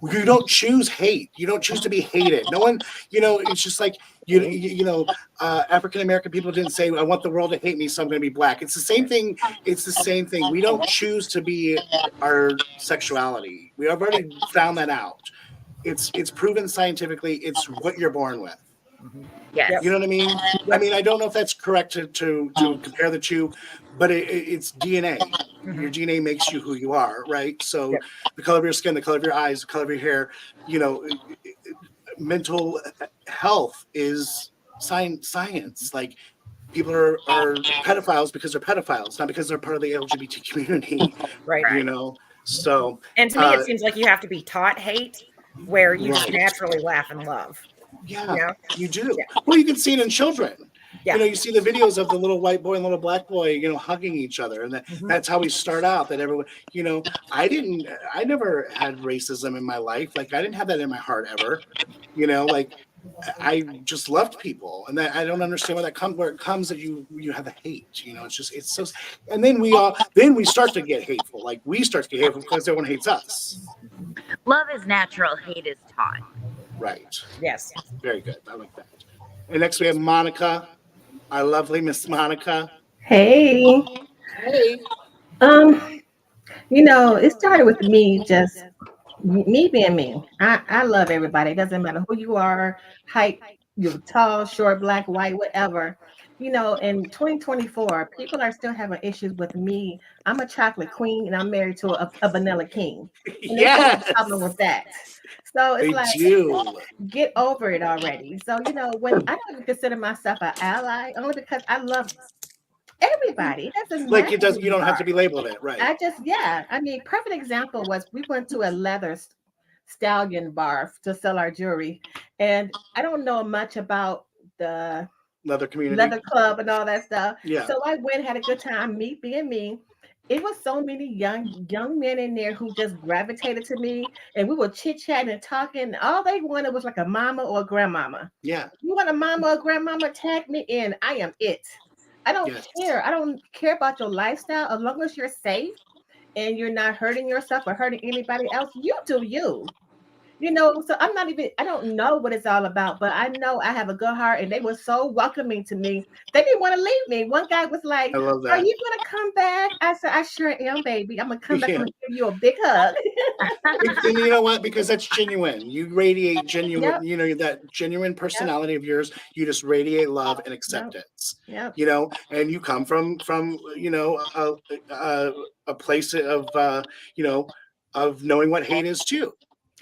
You don't choose hate. You don't choose to be hated. No one, you know, it's just like, you know, African-American people didn't say, I want the world to hate me, so I'm going to be black. It's the same thing. It's the same thing. We don't choose to be our sexuality. We have already found that out. It's proven scientifically. It's what you're born with. Yes. You know what I mean? I mean, I don't know if that's correct to compare the two, but it's DNA. Your DNA makes you who you are, right? So the color of your skin, the color of your eyes, the color of your hair, you know, mental health is science. Like, people are pedophiles because they're pedophiles, not because they're part of the LGBT community. Right. You know? So. And to me, it seems like you have to be taught hate where you just naturally laugh and love. Yeah, you do. Yeah. Well, you can see it in children. Yeah. You know, you see the videos of the little white boy and little black boy, you know, hugging each other. And that's how we start out, that everyone, you know, I never had racism in my life. Like, I didn't have that in my heart ever, you know, like, I just loved people, and that I don't understand where that comes. Where it comes that you have a hate, it's so. And then we start to get hateful. Like we start to get hateful because everyone hates us. Love is natural, hate is taught. Right. Yes. Very good. I like that. And next we have Monica, our lovely Miss Monica. Hey. Hey. It started with me me being me. I love everybody. It doesn't matter who you are, height, you're tall, short, black, white, whatever. In 2024, people are still having issues with me. I'm a chocolate queen and I'm married to a vanilla king. And they have a problem with that. So it's get over it already. So, when I don't even consider myself an ally, only because I love everybody. It doesn't matter. You don't have to be labeled it, right? Perfect example was we went to a leather stallion bar to sell our jewelry, and I don't know much about the leather community, leather club, and all that stuff. Yeah. So I went, had a good time, me being me. It was so many young men in there who just gravitated to me, and we were chit-chatting and talking. All they wanted was like a mama or a grandmama. Yeah. You want a mama or grandmama? Tag me in. I am it. I don't care. I don't care about your lifestyle. As long as you're safe and you're not hurting yourself or hurting anybody else, you do you. So I don't know what it's all about, but I know I have a good heart, and they were so welcoming to me. They didn't want to leave me. One guy was like, I love that. Are you going to come back? I said, I sure am, baby. I'm going to come back and give you a big hug. And you know what? Because that's genuine. You radiate genuine, that genuine personality of yours. You just radiate love and acceptance. Yep. And you come from a place of knowing what hate is too.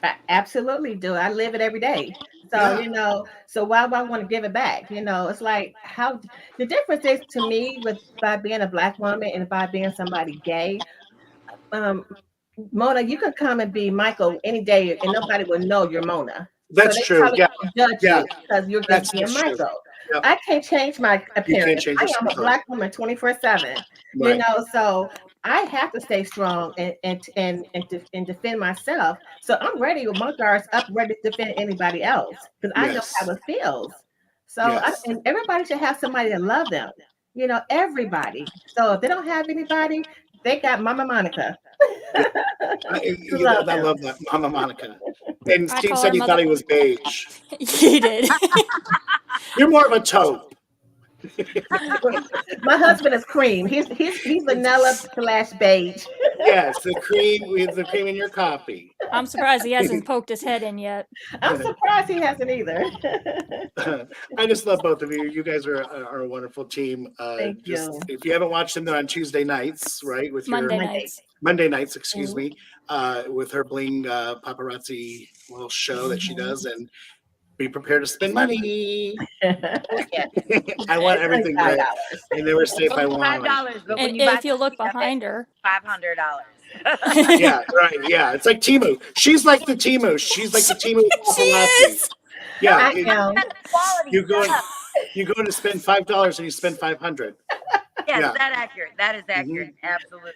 I absolutely do. I live it every day. So, so why would I want to give it back? It's like how the difference is to me by being a Black woman and by being somebody gay. Mona, you could come and be Michael any day and nobody will know you're Mona. That's true. Yeah. Judge you because you're just being Michael. Yep. I can't change my appearance. I am a Black woman 24/7. Right. So I have to stay strong and defend myself. So I'm ready with my guards up, ready to defend anybody else because I know how it feels. So and everybody should have somebody to love them. Everybody. So if they don't have anybody, they got Mama Monica. I love that, Mama Monica. And Steve said he thought he was beige. He did. You're more of a taupe. My husband is cream. He's vanilla / beige. Yes, the cream in your coffee. I'm surprised he hasn't poked his head in yet. I'm surprised he hasn't either. I just love both of you. You guys are a wonderful team. Thank you. If you haven't watched them, they're on Tuesday nights, right? With Monday nights, excuse me, with her bling paparazzi little show that she does, and be prepared to spend money. I want everything great. I never say if I want $5, but and if you look behind her, $500. Yeah, right. Yeah, it's like Temu. She's like the Temu. She's like the Temu paparazzi. Yeah, you go to spend $5 and you spend $500. Yes, that's accurate. That is accurate. Mm-hmm. Absolutely.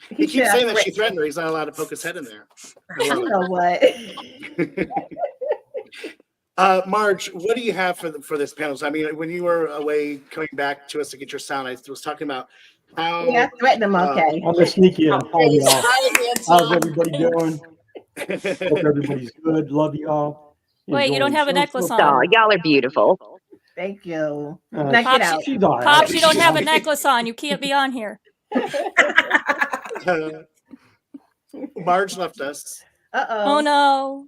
He keeps saying that she threatened her. He's not allowed to poke his head in there. You know what? Marge, what do you have for this panel? I mean, when you were away coming back to us to get your sound, I was talking about how. Yeah, I threatened him. Okay. I'm gonna sneak in. Hi, y'all. How's everybody doing? Hope everybody's good. Love y'all. Wait, you don't have a necklace on. Oh, y'all are beautiful. Thank you. Pops, you don't have a necklace on. You can't be on here. Marge left us. Uh-oh. Oh no.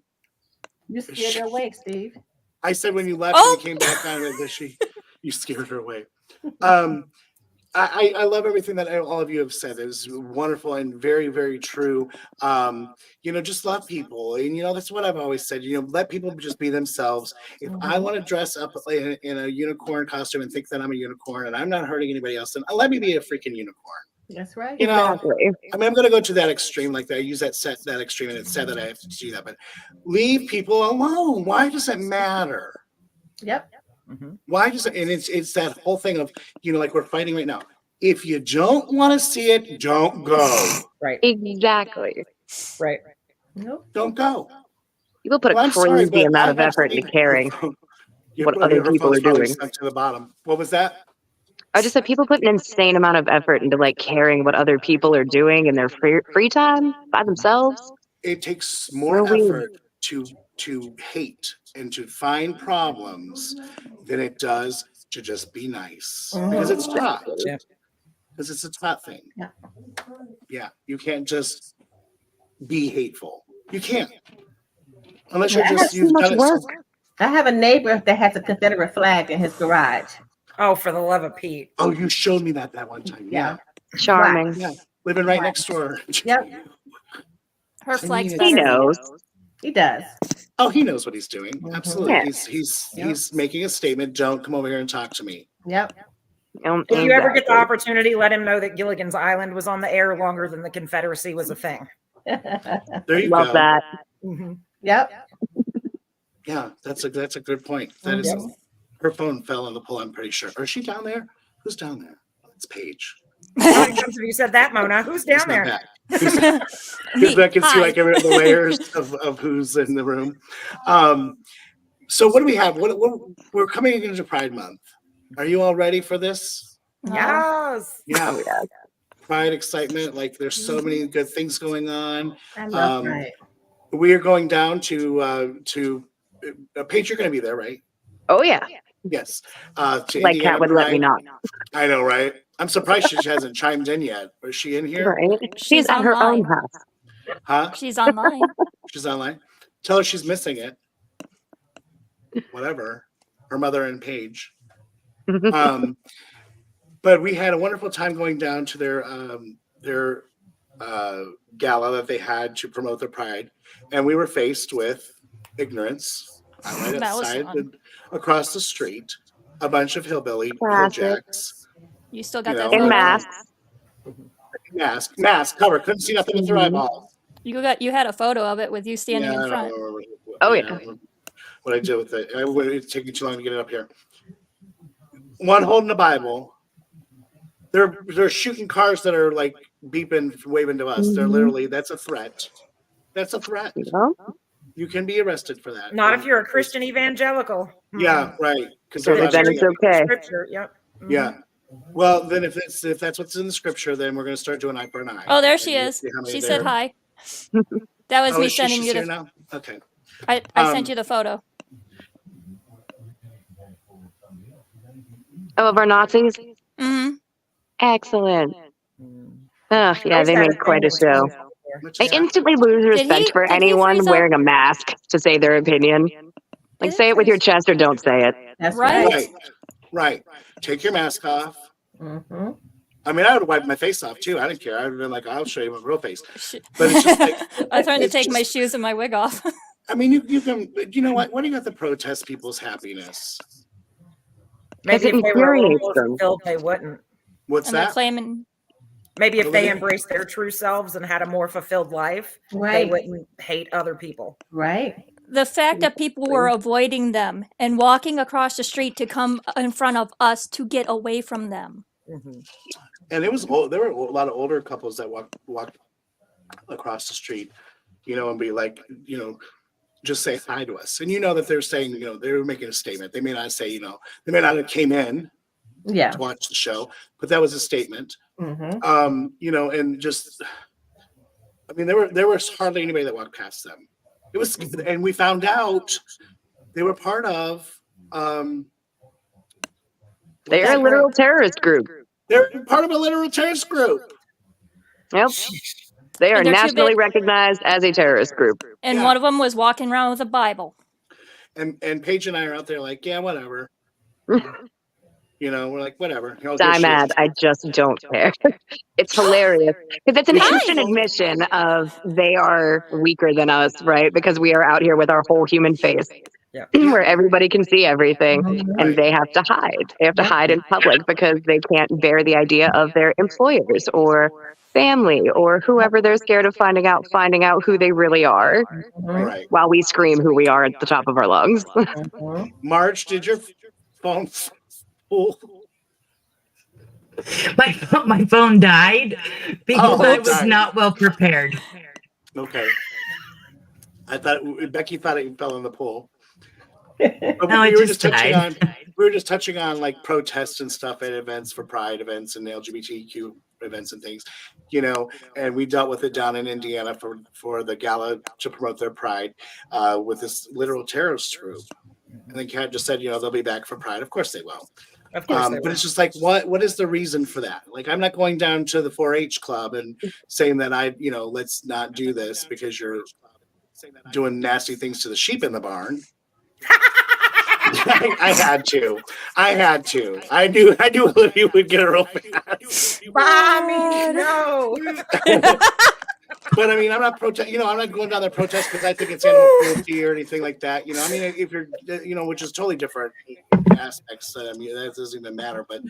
You scared her away, Steve. I said when you left and you came back on you scared her away. I love everything that all of you have said. It was wonderful and very, very true. Just love people. And, that's what I've always said, let people just be themselves. If I want to dress up in a unicorn costume and think that I'm a unicorn and I'm not hurting anybody else, then let me be a freaking unicorn. That's right. Exactly. I mean, I'm going to go to that extreme like that. I use that extreme, and it's sad that I have to do that. But leave people alone. Why does it matter? Yep. Mm-hmm. Why does it? And it's that whole thing of like we're fighting right now. If you don't want to see it, don't go. Right. Exactly. Right. Nope. Don't go. People put a crazy amount of effort into caring. what other her people phone's are probably doing. sunk to the bottom. What was that? I just said people put an insane amount of effort into like caring what other people are doing in their free time by themselves. It takes more Real weird. effort to hate and to find problems than it does to just be nice, because it's taught. Yeah. Because it's a taught thing. Yeah. Yeah, you can't just be hateful. You can't, unless you're just you've done it. So, I have a neighbor that has a Confederate flag in his garage. Oh, for the love of Pete. oh, you showed me that one time. Yeah, Charming. yeah, living right next door. Yep, Her flag's He better. He knows. he does. Oh, he knows what he's doing. Absolutely, Yeah. he's making a statement. Don't come over here and talk to me. Yep. If you ever get the opportunity, let him know that Gilligan's Island was on the air longer than the Confederacy was a thing. There you Love go. that. Yep. Yeah, that's a good point. That is, her phone fell in the pool. I'm pretty sure. Or is she down there? Who's down there? It's Paige. How many times have you said that, Mona? Who's down there? Because I can see like the layers of who's in the room. So what do we have? What we're coming into Pride Month. Are you all ready for this? Yes. Yeah. Pride excitement. Like there's so many good things going on. I love Pride. We are going down to Paige, you're going to be there, right? Oh yeah. Yes. Like Indiana Kat would let me Pride. not. I know, right? I'm surprised she hasn't chimed in yet. Is she in here? Right. She's at her own house. Huh? She's online. She's online. Tell her she's missing it. Whatever. Her mother and Paige. But we had a wonderful time going down to their gala that they had to promote their pride, and we were faced with ignorance right outside across the street, a bunch of hillbilly hilljacks. You still got that in photo? mask cover, couldn't see nothing with their eyeballs. You had a photo of it with you standing in front. What I did with it. It's taking too long to get it up here. One holding the Bible. They're shooting cars that are like beeping, waving to us. They're literally, that's a threat. That's a threat. You can be arrested for that. Not if you're a Christian evangelical. Yeah, right. Because then it's okay. Scripture, yep. Yeah. Well, then if that's what's in the scripture, then we're going to start doing eye for an eye. Oh, there she is. She said hi. That was me sending you the. Now? Okay. I sent you the photo. Oh, of our Nazis? Mm-hmm. Excellent. Oh, yeah, they made quite a show. I instantly lose respect for anyone wearing a mask to say their opinion. Like, say it with your chest or don't say it. That's right. Right. Take your mask off. Mm-hmm. I mean, I would have wiped my face off too. I didn't care. I would have been like, I'll show you my real face. But it's just like, I was trying to take my shoes and my wig off. I mean, you can. You know what? What do you got to protest people's happiness? Maybe if they were a little more fulfilled, they wouldn't. What's and that? They're claiming. Maybe if they embraced their true selves and had a more fulfilled life, they wouldn't hate other people. Right. The fact that people were avoiding them and walking across the street to come in front of us to get away from them. Mm-hmm. And it was old. There were a lot of older couples that walked across the street, and be like, just say hi to us. And that they're saying, they were making a statement. They may not say, they may not have came in to watch the show, but that was a statement. Mm-hmm. And just, I mean, there was hardly anybody that walked past them. It was, and we found out they were part of. They're a literal terrorist group. They're part of a literal terrorist group. Yep. They are nationally recognized as a terrorist group. And one of them was walking around with a Bible. And Paige and I are out there like, yeah, whatever. We're like, whatever. I'm mad. I just don't care. It's hilarious because it's an instant admission of they are weaker than us, right? Because we are out here with our whole human face, where everybody can see everything, and they have to hide. They have to hide in public because they can't bear the idea of their employers or family or whoever they're scared of finding out who they really are. Right. While we scream who we are at the top of our lungs. Marge, did your phone? My phone died because I was not well prepared. Okay. I thought Becky thought it fell in the pool. But No, we it were just just touching died. on we were just touching on like protests and stuff at events for Pride events and LGBTQ events and things, and we dealt with it down in Indiana for the gala to promote their Pride with this literal terrorist group. And then Kat just said, they'll be back for Pride. Of course they will. Of course they But will. it's just like, what is the reason for that? Like, I'm not going down to the 4-H club and saying that let's not do this because you're doing nasty things to the sheep in the barn. I had to. I knew Olivia would get a real fast. Mommy, no. But I mean, I'm not I'm not going down there protest because I think it's animal cruelty or anything like that. I mean, if you're, which is totally different aspects. I mean, that doesn't even matter, but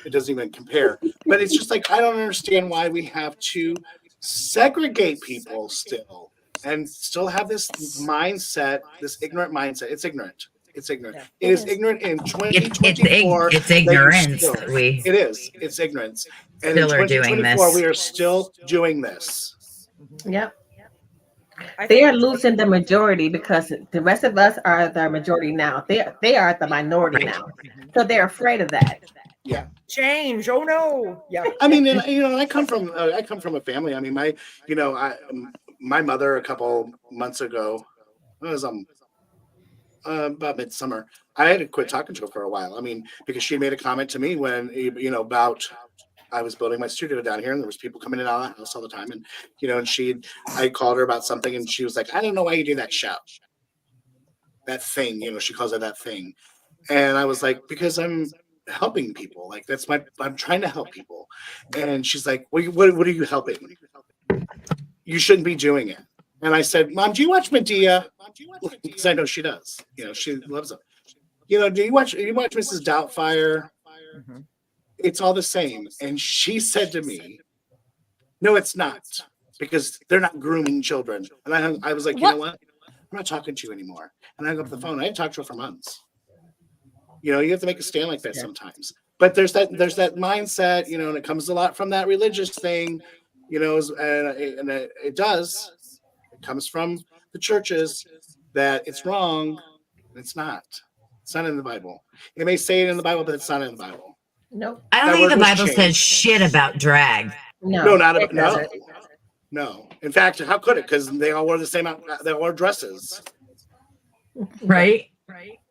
it doesn't even compare. But it's just like, I don't understand why we have to segregate people still and still have this mindset, this ignorant mindset. It's ignorant. It's ignorant. It is ignorant in 2024. It's ignorance. It is. It's ignorance. And in Still are doing 2024, this. we are still doing this. Yep. They are losing the majority because the rest of us are the majority now. They are the minority now. So they're afraid of that. Yeah. Change. Oh no. Yeah. I mean, and, I come from a family. I mean, my mother a couple months ago, it was about midsummer, I had to quit talking to her for a while. I mean, because she made a comment to me when about I was building my studio down here and there was people coming in and out of the house all the time, and and I called her about something and she was like, I don't know why you do that show, that thing, she calls it that thing. And I was like, because I'm helping people. Like, I'm trying to help people. And she's like, what are you helping? You shouldn't be doing it. And I said, Mom, do you watch Medea? Because I know she does. She loves them. Do you watch Mrs. Doubtfire? Mm-hmm. It's all the same. And she said to me, no, it's not, because they're not grooming children. And I was like, you know what? I'm not talking to you anymore. And I hung up the phone. I didn't talk to her for months. You have to make a stand like that sometimes. But there's that mindset, and it comes a lot from that religious thing, and it does. It comes from the churches that it's wrong. It's not. It's not in the Bible. It may say it in the Bible, but it's not in the Bible. Nope. I don't think the Bible says shit about drag. No, not about no. In fact, how could it? Because they all wore the same. They all wore dresses. Right.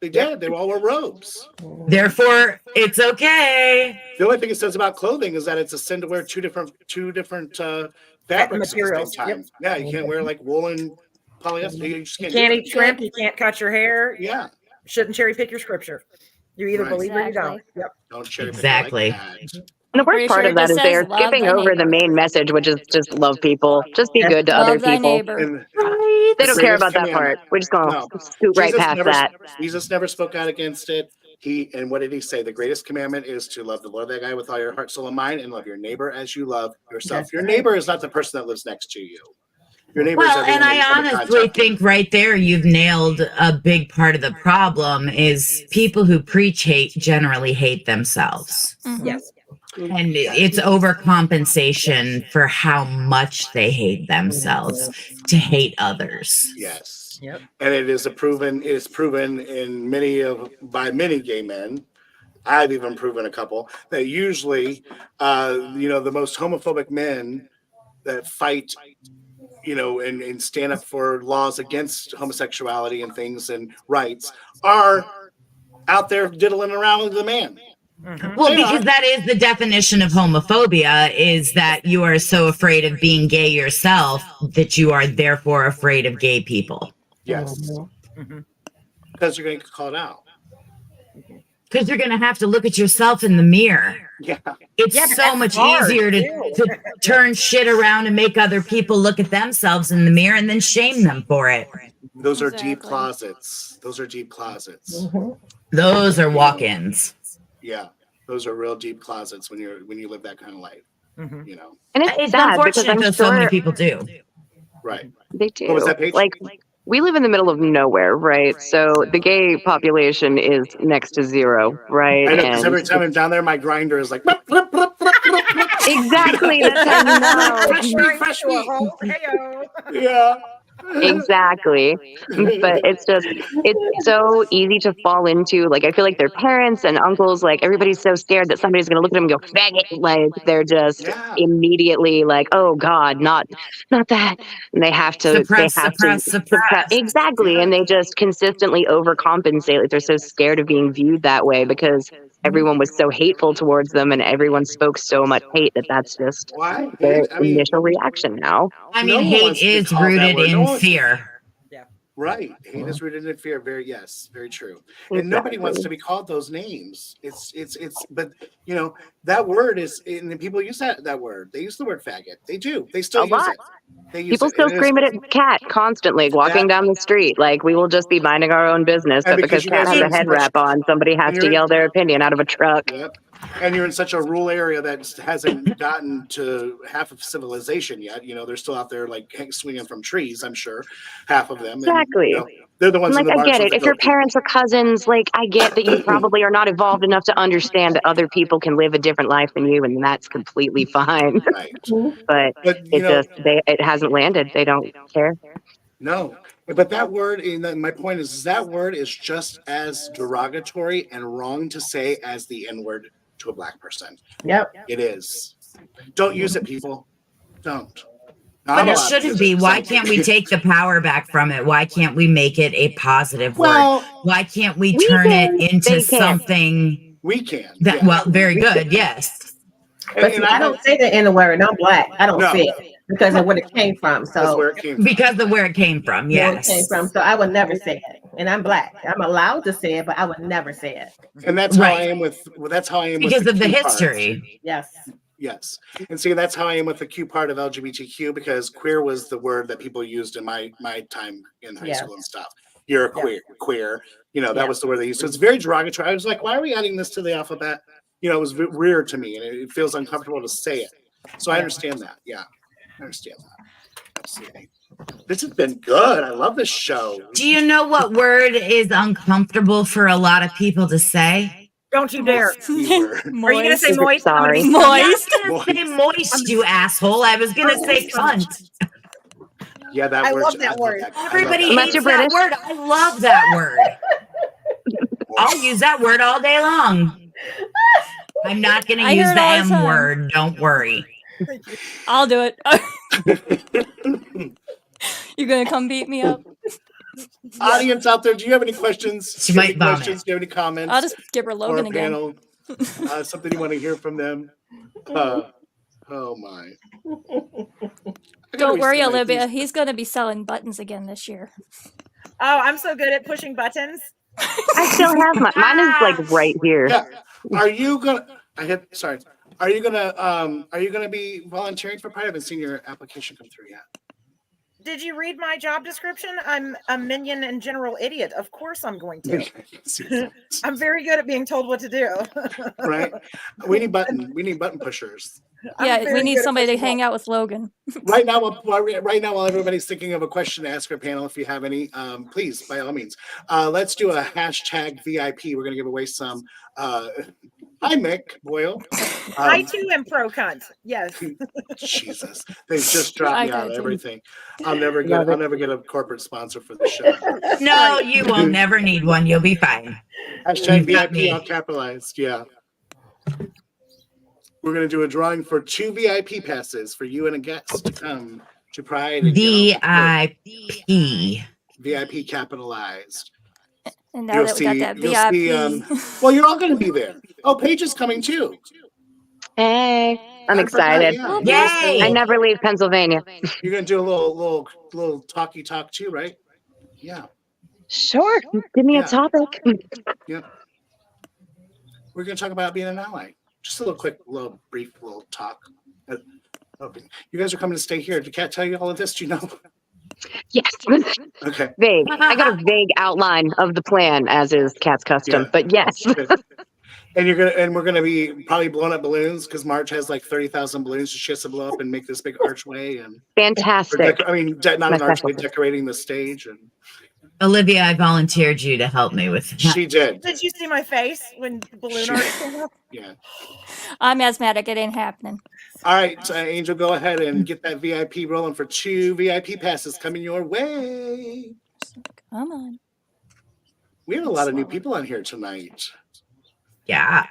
They did. They all wore robes. Therefore, it's okay. The only thing it says about clothing is that it's a sin to wear two different fabrics at the same time. Yeah, you can't wear like woolen polyester. You just You can't eat shrimp. You can't cut your hair. Yeah. Shouldn't cherry pick your scripture. You either believe or you don't. Yep. Don't cherry pick exactly. And the worst part of that is they're skipping over the main message, which is just love people. Just be good to other people. They don't care about that part. We're just going to scoot right past that. Jesus never spoke out against it. And what did he say? The greatest commandment is to love the Lord thy God with all your heart, soul, and mind, and love your neighbor as you love yourself. Your neighbor is not the person that lives next to you. Your neighbor is everyone and that you I come in honestly contact think right there you've nailed a big part of the problem is people who preach hate generally hate themselves. Mm-hmm. Yes. And it's overcompensation for how much they hate themselves to hate others. Yes. Yep. And it is proven in by many gay men. I've even proven a couple that usually the most homophobic men that fight and stand up for laws against homosexuality and things and rights are out there diddling around with the man. Mm-hmm. Well, because that is the definition of homophobia, is that you are so afraid of being gay yourself that you are therefore afraid of gay people. Yes. Because you're going to get called out. Because you're going to have to look at yourself in the mirror. Yeah. It's so much easier to turn shit around and make other people look at themselves in the mirror and then shame them for it. Those are deep closets. Those are walk-ins. Yeah. Those are real deep closets when you live that kind of life. And it's sad because I'm sure so many people do. Right. They do. What was that, Paige? Like, we live in the middle of nowhere, right? So the gay population is next to zero, right? I know, because every time I'm down there, my grinder is like, blip, blip, blip, blip, blip, blip. Exactly. That's how you know. Fresh meat. Yeah. Exactly. But it's so easy to fall into, like, I feel like their parents and uncles, like, everybody's so scared that somebody's going to look at them and go, faggot. Like, they're just immediately like, oh God, not that. And they have to suppress. Exactly. And they just consistently overcompensate. Like, they're so scared of being viewed that way because everyone was so hateful towards them and everyone spoke so much hate that's just their initial reaction now. I mean, hate is rooted in fear. Right. Hate is rooted in fear. Very true. And nobody wants to be called those names. But you know, that word is, and people use that word. They use the word faggot. They do. They still use it. People still scream it at Cat constantly walking down the street. Like, we will just be minding our own business, but because Cat has a head wrap on, somebody has to yell their opinion out of a truck. Yep. And you're in such a rural area that hasn't gotten to half of civilization yet. You know, they're still out there like swinging from trees, I'm sure, half of them. Exactly. And, you know, they're the ones like, in the I bars get with it. the If your goat people. parents are cousins, like, I get that you probably are not evolved enough to understand that other people can live a different life than you, and that's completely fine. Right. But it hasn't landed. They don't care. No, but that word, my point is that word is just as derogatory and wrong to say as the N-word to a black person. Yep. It is. Don't use it, people. Don't. But it shouldn't be. Why can't we take the power back from it? Why can't we make it a positive word? Why can't we turn it into something? We can. Well, very good. Yes. But see, I don't say the N word. I'm black. I don't say it because of where it came from. So because of where it came from. Yes. Where it came from. So I would never say it. And I'm black. I'm allowed to say it, but I would never say it. And that's how I am with. That's how I am because with of the Q history. Part. Yes. Yes. And see, that's how I am with the Q part of LGBTQ, because queer was the word that people used in my time in high school and stuff. You're a queer. You know, that was the word they used. So it's very derogatory. I was like, why are we adding this to the alphabet? You know, it was weird to me, and it feels uncomfortable to say it. So I understand that. Yeah, I understand that. Absolutely. This has been good. I love this show. Do you know what word is uncomfortable for a lot of people to say? Don't you dare. Moist. Are you going to say moist? Sorry. Moist. I was going to say moist, you asshole. I was going to say cunt. Yeah, that word. I love that word. Everybody hates that word. I love that word. I'll use that word all day long. I'm not going to use the M word. Don't worry. I'll do it. You're going to come beat me up? Audience out there, do you have any questions? She might vomit. Do you have any comments? I'll just give her Logan again. Panel? Something you want to hear from them? Oh my. Don't worry, Olivia. He's going to be selling buttons again this year. Oh, I'm so good at pushing buttons. I still have mine is like right here. Yeah. Are you gonna? Are you gonna be volunteering for Pride? I haven't seen your application come through yet. Did you read my job description? I'm a minion and general idiot. Of course I'm going to. I'm very good at being told what to do. Right. We need button pushers. Yeah, we need somebody to hang out with Logan. Right now, while everybody's thinking of a question to ask our panel, if you have any, please, by all means, let's do a hashtag VIP. We're going to give away some. Hi, Mick Boyle. I too am pro cunt. Yes. Jesus, they've just dropped me out of everything. I'll never get a corporate sponsor for the show. No, you won't never need one. You'll be fine. Hashtag VIP all capitalized. Yeah. We're going to do a drawing for 2 VIP passes for you and a guest to come to Pride. VIP. VIP capitalized. And now that we got that VIP. Well, you're all going to be there. Oh, Paige is coming too. Hey, I'm excited. Yay! I never leave Pennsylvania. You're going to do a little talky talk too, right? Yeah. Sure. Give me a topic. Yep. We're going to talk about being an ally. Just a brief talk. Okay. You guys are coming to stay here. Did Kat tell you all of this? Do you know? Yes. Okay. Vague. I got a vague outline of the plan, as is Kat's custom. But yes. And we're gonna be probably blowing up balloons because Marge has like 30,000 balloons she has to blow up and make this big archway and fantastic. Not an archway, decorating the stage and. Olivia, I volunteered you to help me with that. She did. Did you see my face when the balloon art came up? Yeah. I'm asthmatic. It ain't happening. All right, Angel, go ahead and get that VIP rolling for 2 VIP passes coming your way. Come on. We have a lot of new people on here tonight. Yeah.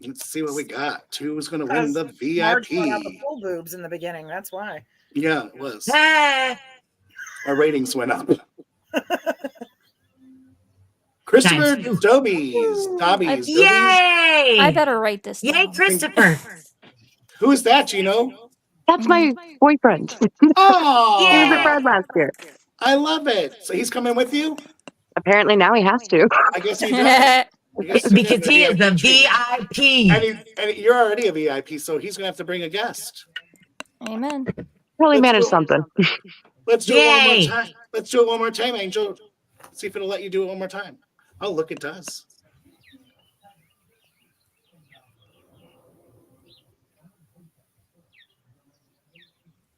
Let's see what we got. Who's going to win the VIP? Marge brought out the full boobs in the beginning. That's why. Yeah, it was. Hey. Our ratings went up. Christopher Dobbies. Yay! I better write this down. Yay, Christopher. Who is that? Do you know? That's my boyfriend. Oh, He was at Brad last year. I love it. So he's coming with you? Apparently now he has to. I guess he does. Because he is a VIP. And you're already a VIP, so he's going to have to bring a guest. Amen. Probably manage something. Let's do it one more time. Let's do it one more time, Angel. See if it'll let you do it one more time. Oh, look, it does.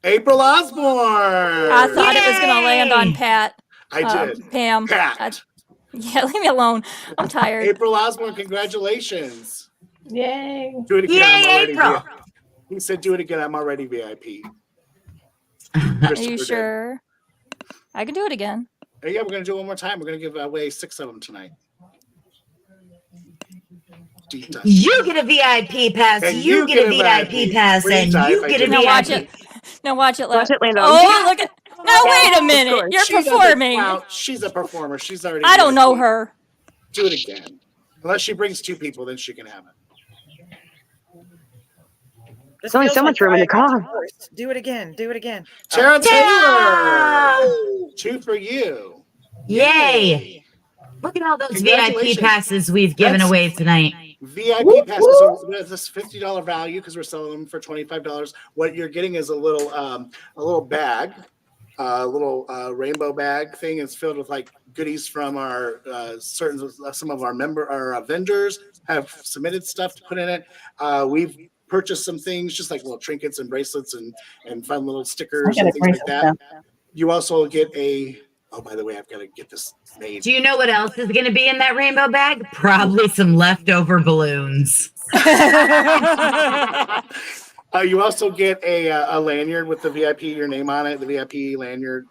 April Osborne. I thought it was going to land on Pat. I did. Pam. Pat. Yeah, leave me alone. I'm tired. April Osborne, congratulations. Yay. Do it again. Yay, I'm already April. VIP. He said, do it again. I'm already VIP. Are you sure? I can do it again. Yeah, we're going to do it one more time. We're going to give away 6 of them tonight. You get a VIP pass. And you get a VIP pass. And you get a Now VIP. watch it. Now watch it. Watch it land on. Oh, look at. Now wait a minute. You're She doesn't performing. count. She's a performer. She's already. I don't VIP. know her. Do it again. Unless she brings 2 people, then she can have it. There's only so much room in the car. Do it again. Do it again. Tara Taylor. 2 for you. Yay. Look at all those VIP passes we've given away tonight. VIP passes are this $50 value because we're selling them for $25. What you're getting is a little bag, a little rainbow bag thing. It's filled with like goodies from our some of our vendors have submitted stuff to put in it. We've purchased some things, just like little trinkets and bracelets and fun little stickers and things like that. You also get oh, by the way, I've got to get this made. Do you know what else is going to be in that rainbow bag? Probably some leftover balloons. You also get a lanyard with the VIP, your name on it, the VIP lanyard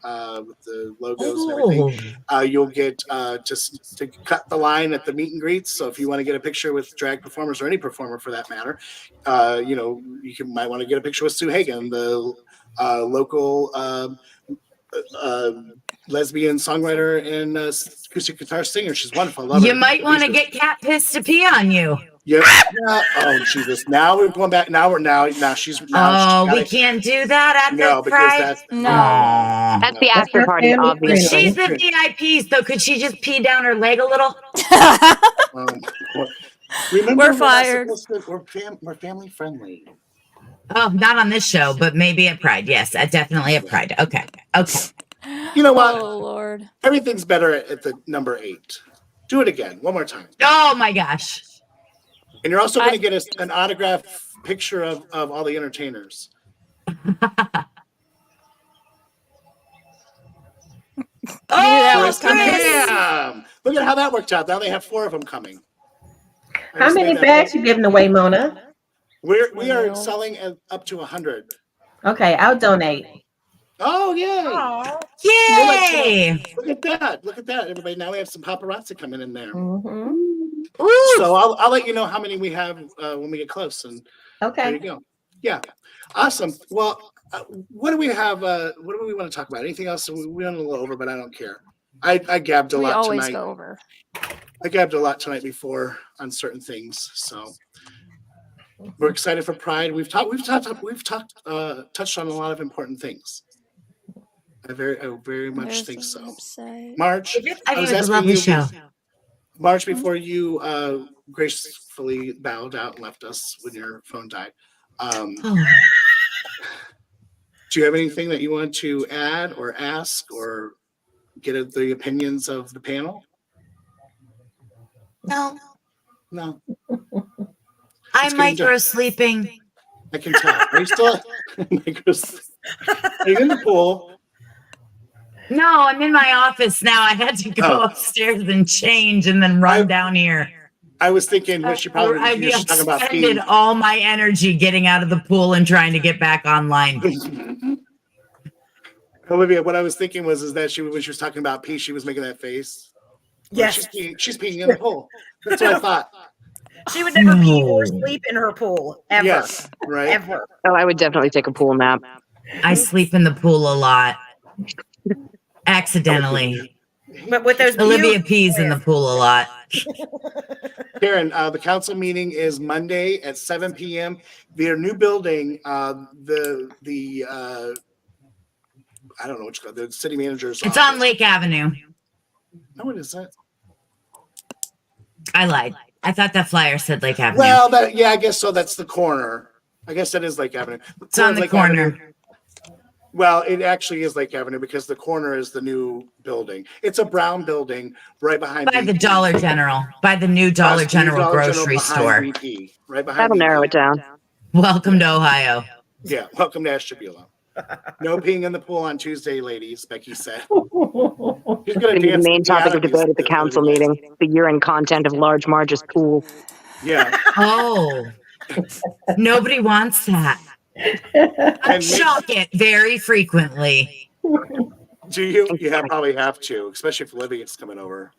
with the logos and everything. You'll get just to cut the line at the meet and greets. So if you want to get a picture with drag performers or any performer for that matter, might want to get a picture with Sue Hagen, the local lesbian songwriter and acoustic guitar singer. She's wonderful. I love her. You might want to get Cat Piss to pee on you. Yep. Oh Jesus! Now we're going back. Now she's. We can't do that at the Pride. That's the after party, obviously. She's the VIPs, though. Could she just pee down her leg a little? Remember, we're fired. We're family friendly. Oh, not on this show, but maybe at Pride. Yes, definitely at Pride. Okay. You know what? Oh Lord. Everything's better at the number 8. Do it again, one more time. Oh my gosh. And you're also going to get an autographed picture of all the entertainers. That was coming. Damn! Look at how that worked out. Now they have 4 of them coming. How many bags you giving away, Mona? We are selling up to 100. Okay, I'll donate. Oh, yay! Yay! Look at that! Look at that, everybody! Now we have some paparazzi coming in there. Mm-hmm. So I'll let you know how many we have when we get close. And okay, there you go. Yeah, awesome. Well, what do we have? What do we want to talk about? Anything else? We went a little over, but I don't care. I gabbed a lot tonight. We always go over. I gabbed a lot tonight before on certain things, so we're excited for Pride. We've touched on a lot of important things. I very much think so. Marge, I was asking you, Marge, before you gracefully bowed out and left us when your phone died. Do you have anything that you want to add or ask or get the opinions of the panel? No. I'm micro sleeping. I can tell. Are you still micro sleeping? Are you in the pool? No, I'm in my office now. I had to go upstairs and change and then run down here. I was thinking what she probably I'd be was talking about expended peeing. all my energy getting out of the pool and trying to get back online. Olivia, what I was thinking is that when she was talking about pee, she was making that face. Yes. She's peeing in the pool. That's what I thought. She would never pee or sleep in her pool ever. Yes, right. Ever. Oh, I would definitely take a pool nap. I sleep in the pool a lot. Accidentally. But with those Olivia pees in the pool a lot. Karen, the council meeting is Monday at 7 p.m. Their new building, I don't know what you call it, the city manager's It's office. on Lake Avenue. No, it isn't. I lied. I thought that flyer said Lake Avenue. Well, I guess so. That's the corner. I guess that is Lake Avenue. It's on the corner. Avenue. Well, it actually is Lake Avenue because the corner is the new building. It's a brown building right behind by the Dollar General, by the new Dollar General grocery store. BP, right behind That'll BP. narrow it down. Welcome to Ohio. Yeah, welcome to Ashtabula. No peeing in the pool on Tuesday, ladies, Becky said. It's going to be the main topic of debate at the council meeting, the urine content of large Marge's pool. Yeah. Oh, nobody wants that. I shock it very frequently. Do you? Yeah, probably have to, especially if Olivia's coming over.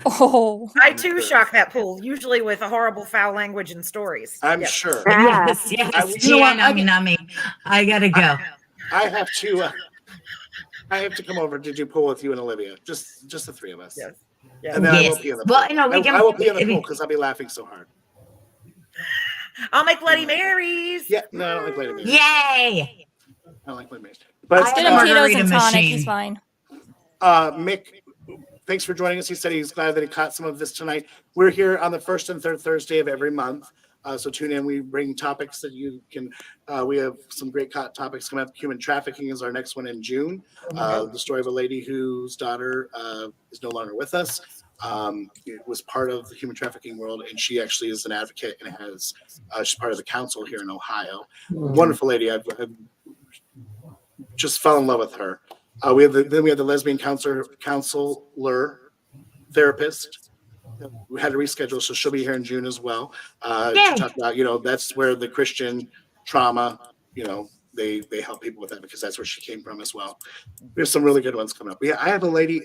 Oh, I too shock that pool, usually with a horrible foul language and stories. I'm sure. Yes. Nummy. I gotta go. I have to. I have to come over to do pool with you and Olivia, just the three of us. Yes. And then I will pee in the pool. Well, no, I will pee in the pool because I'll be laughing so hard. I'll make Bloody Marys. Yeah, no, I don't like Bloody Marys. Yay! I don't like Bloody Marys. But get him Tito's and tonic. He's fine. Mick, thanks for joining us. He said he's glad that he caught some of this tonight. We're here on the first and third Thursday of every month. So tune in. We bring topics that you can. We have some great topics coming up. Human trafficking is our next one in June. The story of a lady whose daughter is no longer with us. It was part of the human trafficking world, and she actually is an advocate and has she's part of the council here in Ohio. Wonderful lady. I've just fell in love with her. We have the lesbian counselor therapist. We had to reschedule, so she'll be here in June as well to talk about. That's where the Christian trauma. They help people with that because that's where she came from as well. There's some really good ones coming up. I have a lady.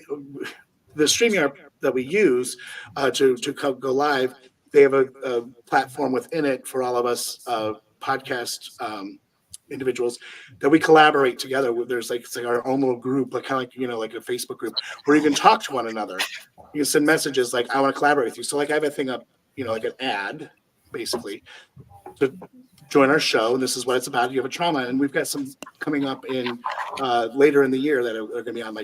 The StreamYard that we use to go live, they have a platform within it for all of us podcast individuals that we collaborate together. There's it's like our own little group, like kind of like a Facebook group where you can talk to one another. You can send messages like, I want to collaborate with you. So I have a thing up, like an ad, basically, to join our show. And this is what it's about. You have a trauma. And we've got some coming up in later in the year that are going to be on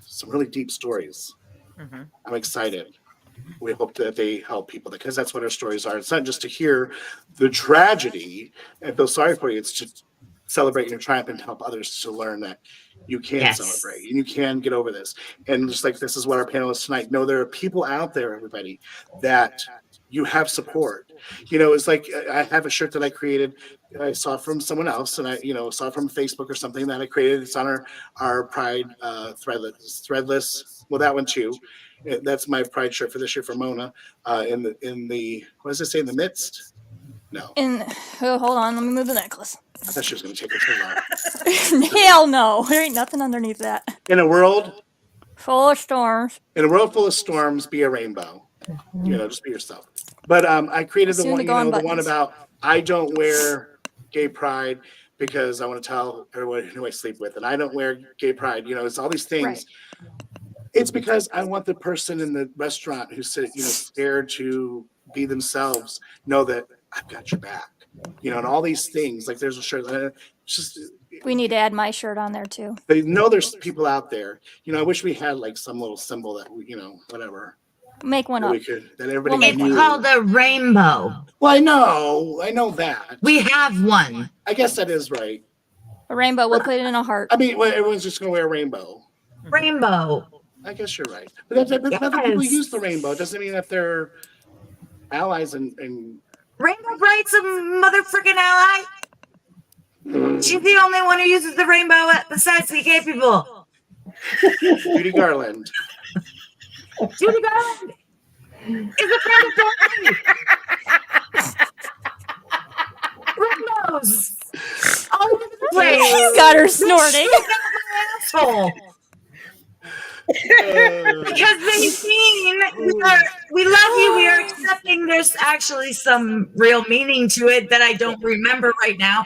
some really deep stories. Mm-hmm. I'm excited. We hope that they help people because that's what our stories are. It's not just to hear the tragedy and feel sorry for you. It's to celebrate your triumph and help others to learn that you can celebrate and you can get over this. And just like this is what our panelists tonight know, there are people out there, everybody, that you have support. It's like I have a shirt that I created. I saw from someone else, and I saw from Facebook or something that I created. It's on our Pride threadless. Well, that one too. That's my Pride shirt for this year for Mona. In the what does it say? In the midst? No. Hold on, let me move the necklace. I thought she was going to take it too long. Hell no, there ain't nothing underneath that. In a world full of storms. In a world full of storms, be a rainbow. Just be yourself. But I created the one, the one about I don't wear gay pride because I want to tell everyone who I sleep with, and I don't wear gay pride. It's all these things. Right. It's because I want the person in the restaurant who's scared to be themselves know that I've got your back. And all these things. Like there's a shirt. We need to add my shirt on there too. They know there's people out there. I wish we had some little symbol that whatever. Make one up. That everybody It's called a rainbow. Well, I know that. We have one. I guess that is right. A rainbow. We'll put it in a heart. I mean, everyone's just going to wear a rainbow. Rainbow. I guess you're right. But other people use the rainbow. It doesn't mean that they're allies and Rainbow Bright's a motherfucking ally. She's the only one who uses the rainbow besides the gay people. Judy Garland. Judy Garland. is a friend of Dorothy. Nose all over the place. Got her snorting. Asshole. Because they've seen we love you, we are accepting. There's actually some real meaning to it that I don't remember right now,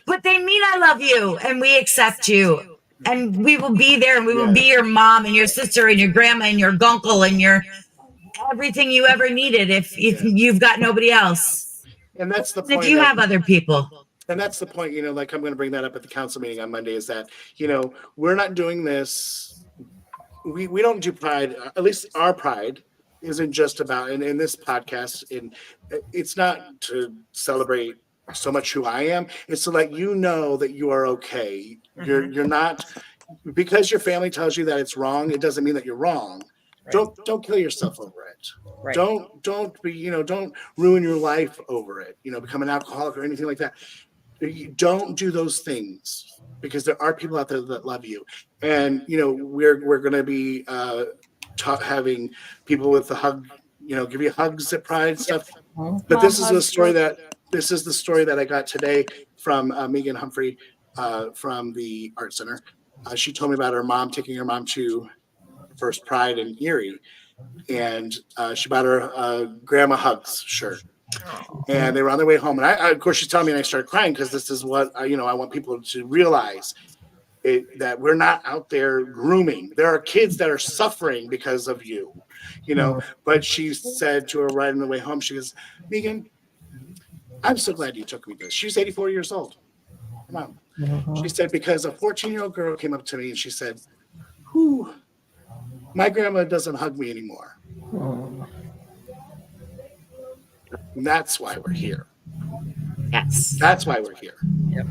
but they mean I love you and we accept you and we will be there and we will be your mom and your sister and your grandma and your gunkle and your everything you ever needed if you've got nobody else. And that's the point. If you have other people. And that's the point, like I'm going to bring that up at the council meeting on Monday, is that, we're not doing this. We don't do pride, at least our pride isn't just about, and in this podcast, it's not to celebrate so much who I am. It's to let you know that you are okay. You're not, because your family tells you that it's wrong, it doesn't mean that you're wrong. Right. Don't kill yourself over it. Right. Don't be, don't ruin your life over it, become an alcoholic or anything like that. Don't do those things, because there are people out there that love you. And, we're going to be having people with the hug, give you hugs at Pride and stuff. But this is the story that I got today from Megan Humphrey from the Art Center. She told me about her mom taking her mom to first Pride in Erie, and she bought her a Grandma Hugs shirt. And they were on their way home, and I of course she's telling me, and I started crying, because this is what I want people to realize, that we're not out there grooming. There are kids that are suffering because of you, But she said to her right on the way home, she goes, Megan, I'm so glad you took me this. She's 84 years old. Mom. She said, because a 14-year-old girl came up to me and she said, my grandma doesn't hug me anymore. And that's why we're here. Yes. That's why we're here. Yep.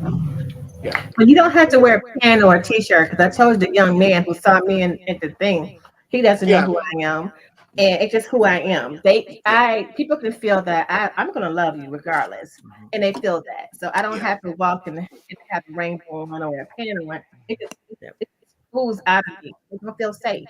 Yeah. But you don't have to wear a pin or a t-shirt, because I told the young man who saw me in the thing, he doesn't know who I am. And it's just who I am. People can feel that I'm gonna love you regardless. And they feel that. So I don't have to walk and have a rainbow on or a pin or what. It moves out of me. It don't feel safe.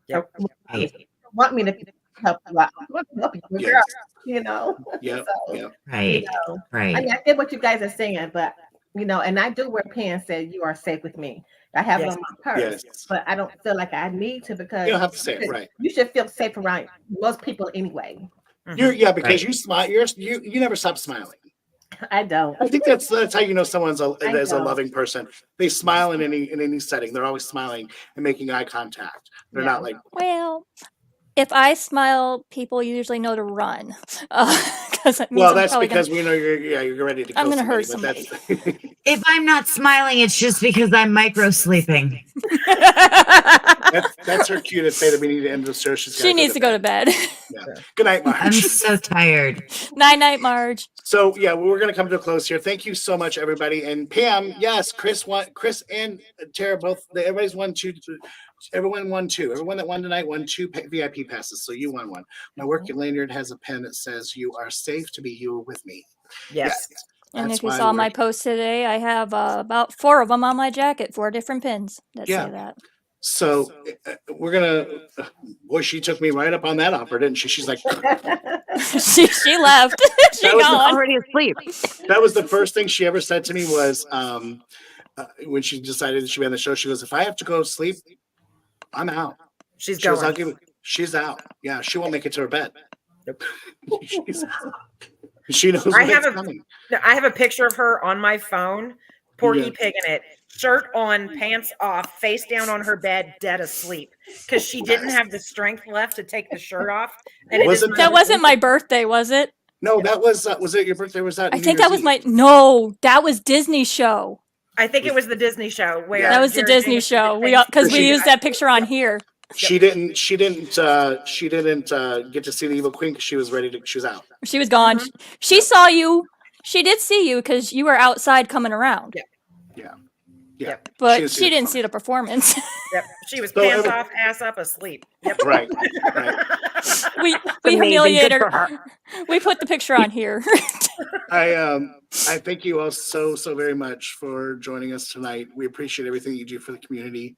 Yep. You want me to help you out. I want to help you, girl, Yeah. So, Right. Right. I mean, I get what you guys are saying, but and I do wear pants that you are safe with me. I have it on my purse, but I don't feel like I need to, because you don't have to say it, right? You should feel safe around most people anyway. Because you smile. You never stop smiling. I don't. I think that's how you know someone's a loving person. They smile in any setting. They're always smiling and making eye contact. They're not like. Well, if I smile, people usually know to run. That's because we know you're ready to kill I'm going to hurt somebody. somebody. If I'm not smiling, it's just because I'm micro sleeping. That's her cue to say that we need to end the show. She needs to go to bed. Yeah. Good night, Marge. I'm so tired. Night, Marge. So we're going to come to a close here. Thank you so much, everybody. And Pam, yes, Chris and Tara both. Everybody's won two. Everyone won two. Everyone that won tonight won 2 VIP passes. So you won one. My working lanyard has a pen that says, "You are safe to be you with me." Yes. And if you saw my post today, I have about 4 of them on my jacket, 4 different pins that say that. So we're gonna. Boy, she took me right up on that offer, didn't she? She's like, she left. She was gone. already asleep. That was the first thing she ever said to me was when she decided that she'd be on the show. She goes, "If I have to go to sleep, I'm out." She's going. She's out. Yeah, she won't make it to her bed. She's out. She knows I have a picture of her on my phone. Porky Pig in it. Shirt on, pants off, face down on her bed, dead asleep, because she didn't have the strength left to take the shirt off. And that wasn't my birthday, was it? No, that was it your birthday? Was that? I think that was that was Disney show. I think it was the Disney show where that was the Disney show. Because we used that picture on here. She didn't get to see the Evil Queen because she was she was out. She was gone. Mm-hmm. She saw you. She did see you because you were outside coming around. Yeah. But she didn't see the performance. Yep. She was pants off, ass up, asleep. Yep. Right. We humiliated her. We put the picture on here. I thank you all so very much for joining us tonight. We appreciate everything you do for the community.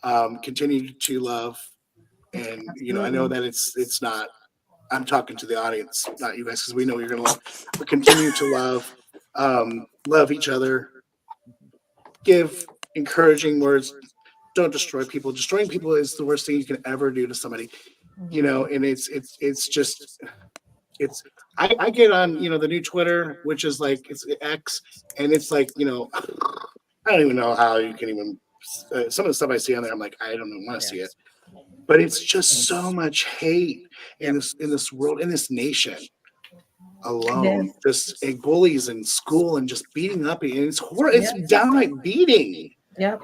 Continue to love And I know that it's not. I'm talking to the audience, not you guys, because we know you're gonna love. But continue to love each other. Give encouraging words. Don't destroy people. Destroying people is the worst thing you can ever do to somebody. And it's just. I get on the new Twitter, which is like it's X, and it's like I don't even know how you can even some of the stuff I see on there. I'm like, I don't even want to see it, but it's just so much hate in this world, in this nation alone. Just bullies in school and just beating up, and it's horrible. It's downright beating. Yep.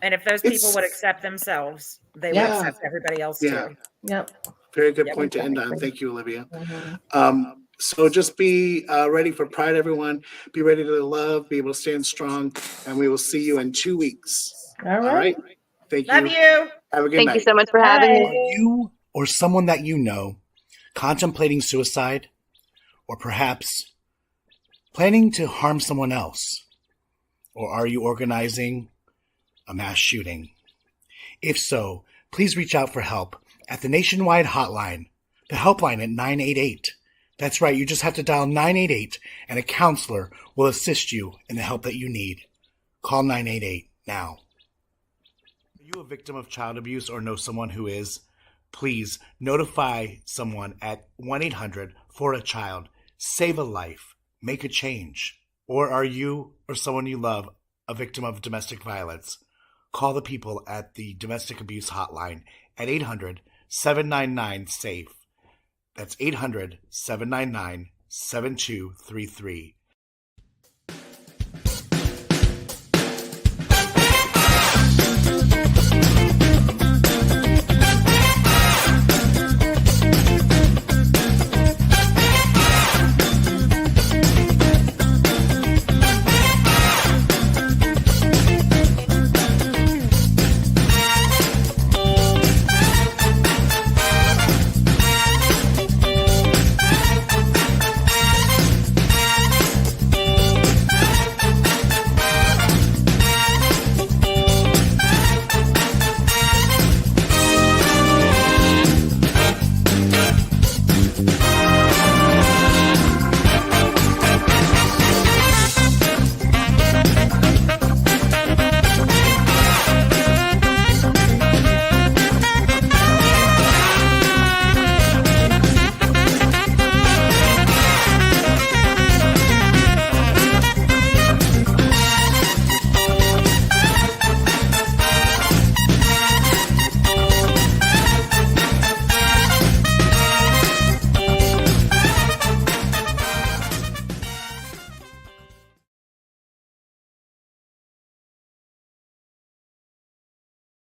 And if those people would accept themselves, they would accept everybody else too. Yep. Very good point to end on. Thank you, Olivia. So just be ready for Pride, everyone. Be ready to love, be able to stand strong, and we will see you in 2 weeks. All right. Thank you. Love you. Have a good night. Thank you so much for having me. Are you or someone that you know contemplating suicide, or perhaps planning to harm someone else? Or are you organizing a mass shooting? If so, please reach out for help at the nationwide hotline, the helpline at 988. That's right, you just have to dial 988 and a counselor will assist you in the help that you need. Call 988 now. Are you a victim of child abuse or know someone who is? Please notify someone at 1-800-for-a-child. Save a life. Make a change. Or are you or someone you love a victim of domestic violence? Call the people at the domestic abuse hotline at 800-799-SAFE. That's 800-799-7233.